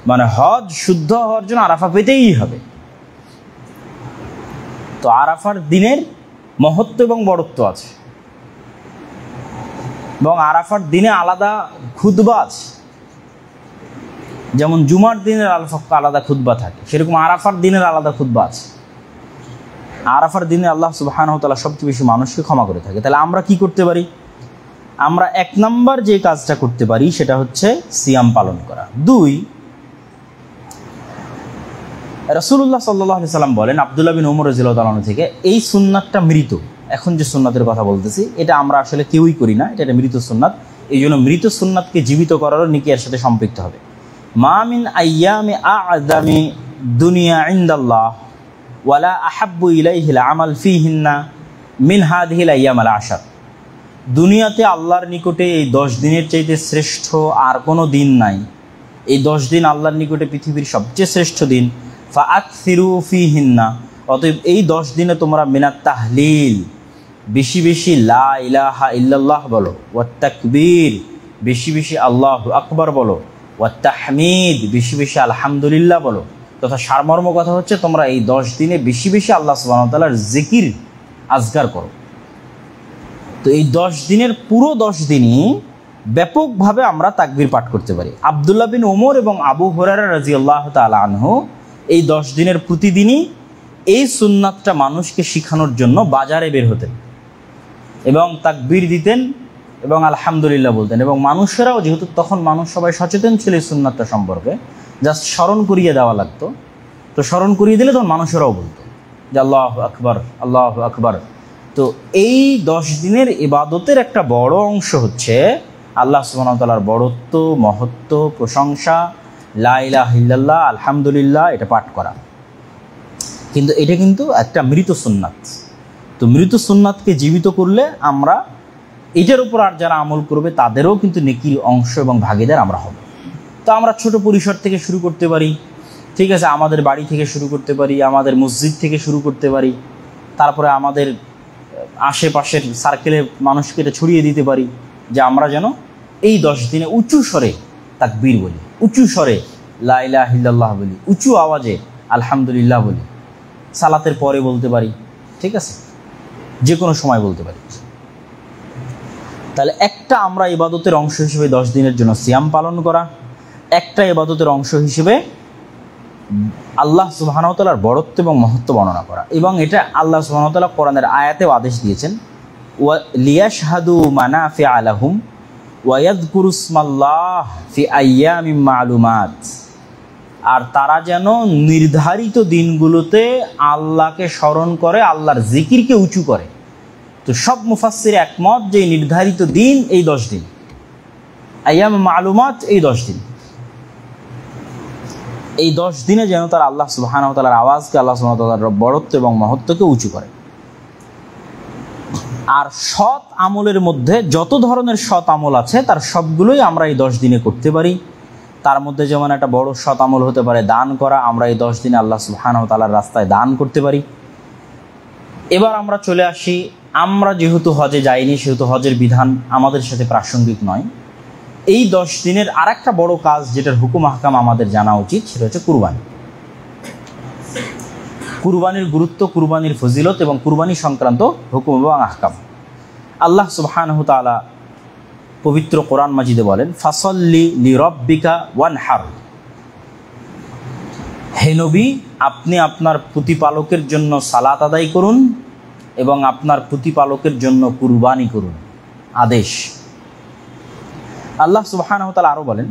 মানে হজ শুদ্ধ হওয়ার জন্য আরাফা পেতেই হবে। তো আরাফার দিনের মহত্ব এবং বড়ত্ব আছে, এবং আরাফার দিনে আলাদা খুতবা আছে। যেমন জুমার দিনের আলাদা খুতবা থাকে, সেরকম আরাফার দিনের আলাদা খুতবা আছে। আরাফার দিনে আল্লাহ সুবহানাহু ওয়া তাআলা সবচেয়ে বেশি মানুষকে ক্ষমা করে থাকে। তাহলে আমরা কি করতে পারি? আমরা 1 নাম্বার যে কাজটা করতে পারি সেটা হচ্ছে সিয়াম পালন করা। 2, রাসূলুল্লাহ সাল্লাল্লাহু আলাইহি সাল্লাম বলেন, আব্দুল্লাহ বিন ওমর রাদিয়াল্লাহু তাআলা আনহু থেকে, এই সুন্নাতটা মৃত। এখন যে সুন্নাতের কথা বলতেছি এটা আমরা আসলে কেউই করি না, এটা মৃত সুন্নাত। এই জন্য মৃত সুন্নাতকে জীবিত করারও নেকির সাথে সম্পৃক্ত হবে। মা মিন আইয়ামি আ'যামি দুনিয়া ইনদাল্লাহ ওয়ালা আহাব্বু ইলাইহিল আমাল ফীহিন্না মিন হাযিহিল আইয়ামিল 10। দুনিয়াতে আল্লাহর নিকটে এই 10 দিনের চাইতে শ্রেষ্ঠ আর কোনো দিন নাই। এই 10 দিন আল্লাহর নিকটে পৃথিবীর সবচেয়ে শ্রেষ্ঠ দিন। ফাআকসিরু ফীহিন্না, অতএব এই 10 দিনে তোমরা মিনাত তাহলিল, বেশি বেশি লা ইলাহা ইল্লাল্লাহ বলো, ওয়াত তাকবীর, বেশি বেশি আল্লাহু আকবার বলো, ওয়াত তাহমিদ, বেশি বেশি আলহামদুলিল্লাহ বলো। তথা সারমর্ম কথা হচ্ছে তোমরা এই 10 দিনে বেশি বেশি আল্লাহ সুবহানাহু ওয়া তাআলার জিকির আজকার করো। তো এই 10 দিনের পুরো 10 দিনই ব্যাপকভাবে আমরা তাকবীর পাঠ করতে পারি। আব্দুল্লাহ বিন ওমর এবং আবু হুরায়রা রাদিয়াল্লাহু তাআলা আনহু এই 10 দিনের প্রতিদিনই এই সুন্নাতটা মানুষকে শেখানোর জন্য বাজারে বের হতেন এবং তাকবীর দিতেন এবং আলহামদুলিল্লাহ বলতেন। এবং মানুষেরাও, যেহেতু তখন মানুষ সবাই সচেতন ছিল এই সুন্নাতটা সম্পর্কে, জাস্ট স্মরণ করিয়ে দেওয়া লাগতো, তো স্মরণ করিয়ে দিলে তখন মানুষেরাও বলতো যে আল্লাহু আকবার, আল্লাহু আকবার। তো এই 10 দিনের ইবাদতের একটা বড় অংশ হচ্ছে আল্লাহ সুবহানাহু ওয়া তাআলার বড়ত্ব, মহত্ব, প্রশংসা, লা ইলাহা ইল্লাল্লাহ, আলহামদুলিল্লাহ এটা পাঠ করা। কিন্তু এটা কিন্তু একটা মৃত সুন্নাত। তো মৃত সুন্নাতকে জীবিত করলে আমরা এটার উপর আর যারা আমল করবে তাদেরও কিন্তু নেকির অংশ এবং ভাগীদার আমরা হব। তো আমরা ছোট পরিসর থেকে শুরু করতে পারি, ঠিক আছে, আমাদের বাড়ি থেকে শুরু করতে পারি, আমাদের মসজিদ থেকে শুরু করতে পারি, তারপরে আমাদের আশেপাশের সার্কেলের মানুষকে এটা ছড়িয়ে দিতে পারি যে আমরা যেন এই 10 দিনে উঁচু স্বরে তাকবীর বলি, উঁচু স্বরে লা ইলাহা ইল্লাল্লাহ বলি, উঁচু আওয়াজে আলহামদুলিল্লাহ বলি, সালাতের পরে বলতে পারি, ঠিক আছে, যে কোনো সময় বলতে পারি। তাহলে একটা আমরা ইবাদতের অংশ হিসেবে 10 দিনের জন্য সিয়াম পালন করা, একটা ইবাদতের অংশ হিসেবে আল্লাহ সুবহানাহু ওয়া তাআলার বড়ত্ব এবং মহত্ব বর্ণনা করা। এবং এটা আল্লাহ সুবহানাহু ওয়া তাআলা কোরআনের আয়াতেও আদেশ দিয়েছেন, ওয়া লিয়াশহাদু মানাফিআ লাহুম ওয়া ইয়াযকুরু ইসমাল্লাহ ফি আইয়ামিম মা'লুমাত, আর তারা যেন নির্ধারিত দিনগুলোতে আল্লাহকে স্মরণ করে, আল্লাহর জিকিরকে উঁচু করে। তো সব মুফাসসির একমত যে নির্ধারিত দিন এই 10 দিন, আইয়াম মা'লুমাত এই 10 দিন, এই 10 দিনে যেন তারা আল্লাহ সুবহানাহু ওয়া তাআলার আওয়াজকে, আল্লাহ সুবহানাহু ওয়া তাআলার বড়ত্ব এবং মহত্বকে উঁচু করে। আর সৎ আমলের মধ্যে যত ধরনের সৎ আমল আছে তার সবগুলোই আমরা এই 10 দিনে করতে পারি। তার মধ্যে যেমন একটা বড় সৎ আমল হতে পারে দান করা, আমরা এই 10 দিনে আল্লাহ সুবহানাহু ওয়া তাআলার রাস্তায় দান করতে পারি। এবার আমরা চলে আসি, আমরা যেহেতু হজে যাইনি সেহেতু হজের বিধান আমাদের সাথে প্রাসঙ্গিক নয়। এই 10 দিনের আর একটা বড় কাজ যেটার হুকুম আহকাম আমাদের জানা উচিত সেটা হচ্ছে কুরবানি। কুরবানির গুরুত্ব, কুরবানির ফজিলত এবং কুরবানি সংক্রান্ত হুকুম এবং আহকাম আল্লাহ সুবহানাহু ওয়া তাআলা পবিত্র কোরআন মাজিদে বলেন, ফাসল্লি লিরাব্বিকা ওয়ানহার, হে নবী আপনি আপনার প্রতিপালকের জন্য সালাত আদায় করুন এবং আপনার প্রতিপালকের জন্য কুরবানি করুন, আদেশ। আল্লাহ সুবহানাহু ওয়া তাআলা আরো বলেন,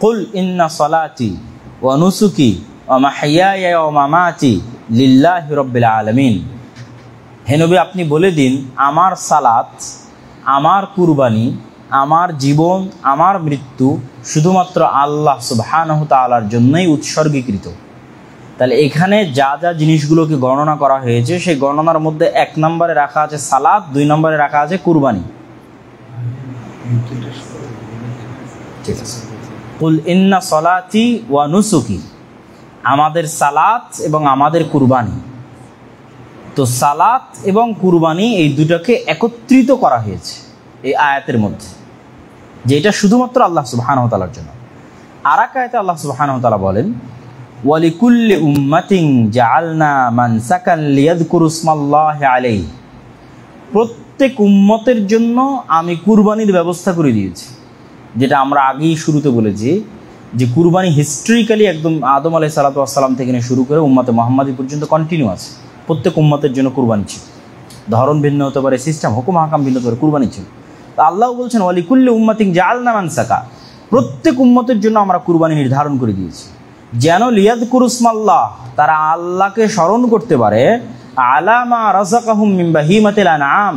কুল ইন্না সালাতি ওয়া নুসুকি ওয়া মাহইয়ায়া ওয়া মামাতি লিল্লাহি রাব্বিল আলামিন, হে নবী আপনি বলে দিন আমার সালাত, আমার কুরবানি, আমার জীবন, আমার মৃত্যু শুধুমাত্র আল্লাহ সুবহানাহু ওয়া তাআলার জন্যই উৎসর্গীকৃত। তাহলে এখানে যা যা জিনিসগুলোকে গণনা করা হয়েছে সেই গণনার মধ্যে 1 নম্বরে রাখা আছে সালাত, 2 নম্বরে রাখা আছে কুরবানি। ঠিক আছে, কুল ইন্না সালাতি ওয়া নুসুকি, আমাদের সালাত এবং আমাদের কুরবানি। তো সালাত এবং কুরবানি এই দুটাকে একত্রিত করা হয়েছে এই আয়াতের মধ্যে, যেটা শুধুমাত্র আল্লাহ সুবহানাহু ওয়া তাআলার জন্য। আর এক আয়াতে আল্লাহ সুবহানাহু ওয়া তাআলা বলেন, ওয়ালিকুল্লি উম্মাতিন জাআলনা মানসাকান লিয়াযকুরু ইসমাল্লাহি আলাইহি, প্রত্যেক উম্মতের জন্য আমি কুরবানির ব্যবস্থা করে দিয়েছি। যেটা আমরা আগেই শুরুতে বলেছি যে কুরবানি হিস্ট্রিক্যালি একদম আদম আলাইহিস সালাতু ওয়াস সালাম থেকে নিয়ে শুরু করে উম্মতে মুহাম্মাদি পর্যন্ত কন্টিনিউ আছে। প্রত্যেক উম্মতের জন্য কুরবানি ছিল, ধরন ভিন্ন হতে পারে, সিস্টেম হুকুম হাকাম ভিন্ন হতে পারে, কুরবানি ছিল। তো আল্লাহ বলছেন ওয়ালিকুল্লি উম্মাতিন জাআলনা মানসাকা, প্রত্যেক উম্মতের জন্য আমরা কুরবানি নির্ধারণ করে দিয়েছি যেন লিয়াযকুরু ইসমাল্লাহ, তারা আল্লাহকে স্মরণ করতে পারে, আলা মা রাযাকাহুম মিন বাহিমাতিল আনআম,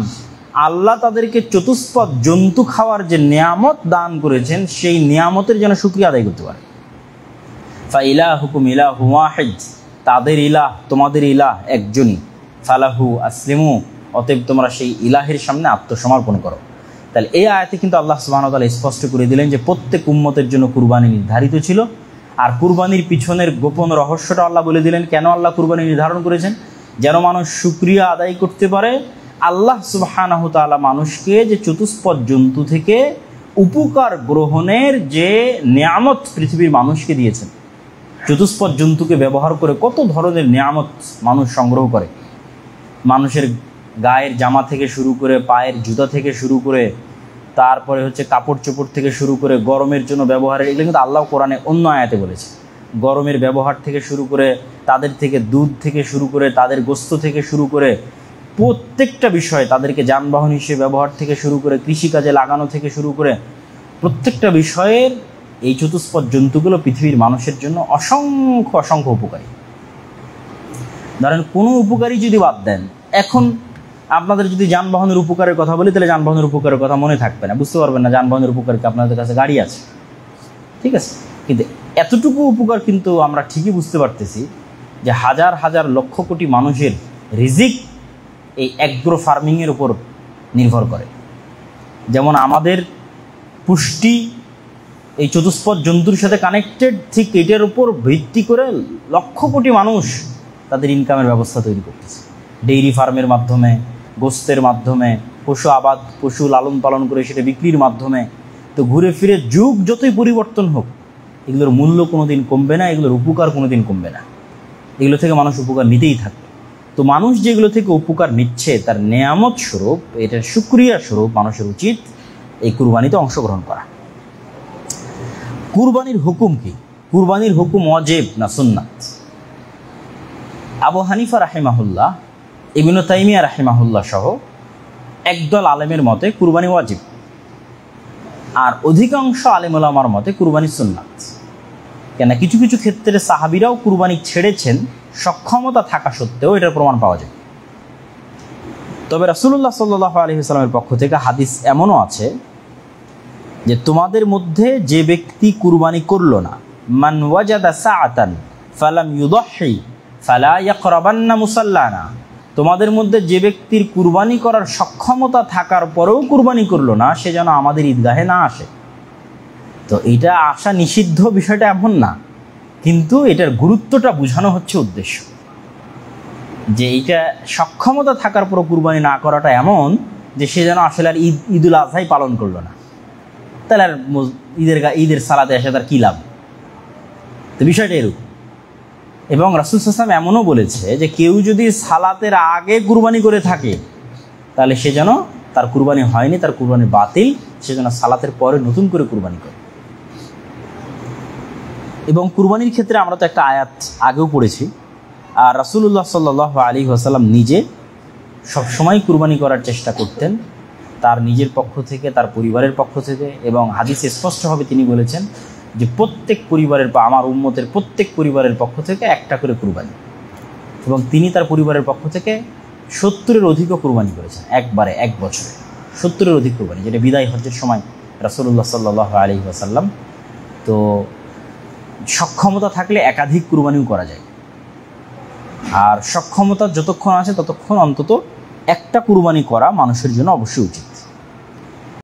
আল্লাহ তাদেরকে চতুষ্পদ জন্তু খাওয়ার যে নিয়ামত দান করেছেন সেই নিয়ামতের যেন শুকরিয়া আদায় করতে পারে। ফা ইলাহুকুম ইলাহু ওয়াহিদ, তাদের ইলাহ, তোমাদের ইলাহ একজনই, ফালাহু আসলিমু, অতএব তোমরা সেই ইলাহের সামনে আত্মসমর্পণ করো। তাহলে এই আয়াতে কিন্তু আল্লাহ সুবহানাহু ওয়া তাআলা স্পষ্ট করে দিলেন যে প্রত্যেক উম্মতের জন্য কুরবানি নির্ধারিত ছিল। আর কুরবানির পিছনের গোপন রহস্যটা আল্লাহ বলে দিলেন, কেন আল্লাহ কুরবানি নির্ধারণ করেছেন, যেন মানুষ শুকরিয়া আদায় করতে পারে। আল্লাহ সুবহানাহু ওয়া তাআলা মানুষকে যে চতুষ্পদ জন্তু থেকে উপকার গ্রহণের যে নিয়ামত পৃথিবীর মানুষকে দিয়েছেন, চতুষ্পদ জন্তুকে ব্যবহার করে কত ধরনের নিয়ামত মানুষ সংগ্রহ করে, মানুষের গায়ের জামা থেকে শুরু করে, পায়ের জুতা থেকে শুরু করে, তারপরে হচ্ছে কাপড় চোপড় থেকে শুরু করে, গরমের জন্য ব্যবহারের, এগুলো কিন্তু আল্লাহ কোরআনে অন্য আয়াতে বলেছে। গরমের ব্যবহার থেকে শুরু করে, তাদের থেকে দুধ থেকে শুরু করে, তাদের গোস্ত থেকে শুরু করে, প্রত্যেকটা বিষয়, তাদেরকে যানবাহন হিসেবে ব্যবহার থেকে শুরু করে, কৃষিকাজে লাগানো থেকে শুরু করে, প্রত্যেকটা বিষয়ের এই চতুষ্পদ জন্তুগুলো পৃথিবীর মানুষের জন্য অসংখ্য অসংখ্য উপকারী। ধরেন কোনো উপকারী যদি বাদ দেন, এখন আপনাদের যদি যানবাহনের উপকারের কথা বলি তাহলে যানবাহনের উপকারের কথা মনে থাকবে না, বুঝতে পারবেন না যানবাহনের উপকার কি, আপনাদের কাছে গাড়ি আছে, ঠিক আছে। কিন্তু এতটুকু উপকার কিন্তু আমরা ঠিকই বুঝতে পারতেছি যে হাজার হাজার লক্ষ কোটি মানুষের রিজিক এই অ্যাগ্রো ফার্মিংয়ের উপর নির্ভর করে। যেমন আমাদের পুষ্টি এই চতুষ্পদ জন্তুর সাথে কানেক্টেড, ঠিক এটার উপর ভিত্তি করে লক্ষ কোটি মানুষ তাদের ইনকামের ব্যবস্থা তৈরি করতেছে। ডেইরি ফার্মের মাধ্যমে, গোস্তের মাধ্যমে, পশু লালন পালন করে সেটা বিক্রির মাধ্যমে। তো ঘুরে ফিরে যুগ যতই পরিবর্তন হোক, এগুলোর মূল্য কোনো দিন কমবে না, এগুলোর উপকার কোনো দিন কমবে না, এগুলো থেকে মানুষ উপকার নিতেই থাকবে। তো মানুষ যেগুলো থেকে উপকার নিচ্ছে তার নেয়ামত স্বরূপ, এটার শুকরিয়া স্বরূপ মানুষের উচিত এই কুরবানিতে অংশগ্রহণ করা। কুরবানির হুকুম কি? কুরবানির হুকুম ওয়াজিব না সুন্নাত? আবু হানিফা রাহিমাহুল্লাহ, ইবনে তাইমিয়া রাহিমাহুল্লাহ সহ একদল আলেমের মতে কুরবানি ওয়াজিব, আর অধিকাংশ আলেম ওলামার মতে কুরবানি সুন্নাত। কেন কিছু কিছু ক্ষেত্রে সাহাবীরাও কুরবানি ছেড়েছেন সক্ষমতা থাকা সত্ত্বেও, এটার প্রমাণ পাওয়া যায়। তবে রাসূলুল্লাহ সাল্লাল্লাহু আলাইহি ওয়াসাল্লামের পক্ষ থেকে হাদিস এমনও আছে যে তোমাদের মধ্যে যে ব্যক্তি কুরবানি করল না, মান ওয়াজাদা সাআতান ফালাম ইউদহি ফালা ইয়াকরাবান্না মুসাল্লানা, তোমাদের মধ্যে যে ব্যক্তির কুরবানি করার সক্ষমতা থাকার পরেও কুরবানি করলো না, সে যেন আমাদের ঈদগাহে না আসে। তো এটা আসা নিষিদ্ধ বিষয়টা এমন না, কিন্তু এটার গুরুত্বটা বোঝানো হচ্ছে উদ্দেশ্য, যে এইটা সক্ষমতা থাকার পরও কুরবানি না করাটা এমন যে সে যেন আসলে আর ঈদুল আজহাই পালন করলো না, তাহলে আর ঈদের সালাতে এসে তার কী লাভ? তো বিষয়টা এরকম। এবং রাসূল সাল্লাল্লাহু আলাইহি ওয়াসাল্লাম এমনও বলেছে যে কেউ যদি সালাতের আগে কুরবানি করে থাকে তাহলে সে যেন, তার কুরবানি হয়নি, তার কুরবানি বাতিল, সে যেন সালাতের পরে নতুন করে কুরবানি করে। এবং কুরবানির ক্ষেত্রে আমরা তো একটা আয়াত আগেও পড়েছি, আর রাসূলুল্লাহ সাল্লাল্লাহু আলাইহি ওয়াসাল্লাম নিজে সবসময় কুরবানি করার চেষ্টা করতেন, তার নিজের পক্ষ থেকে, তার পরিবারের পক্ষ থেকে। এবং হাদিসে স্পষ্টভাবে তিনি বলেছেন যে প্রত্যেক পরিবারের, বা আমার উম্মতের প্রত্যেক পরিবারের পক্ষ থেকে একটা করে কুরবানি। এবং তিনি তার পরিবারের পক্ষ থেকে 70-এর অধিকও কুরবানি করেছেন একবারে, এক বছরে 70-এর অধিক কুরবানি, যেটা বিদায় হজ্জের সময় রাসূলুল্লাহ সাল্লাল্লাহু আলাইহি ওয়াসাল্লাম। তো সক্ষমতা থাকলে একাধিক কুরবানিও করা যায়, আর সক্ষমতা যতক্ষণ আছে ততক্ষণ অন্তত একটা কুরবানি করা মানুষের জন্য অবশ্যই উচিত।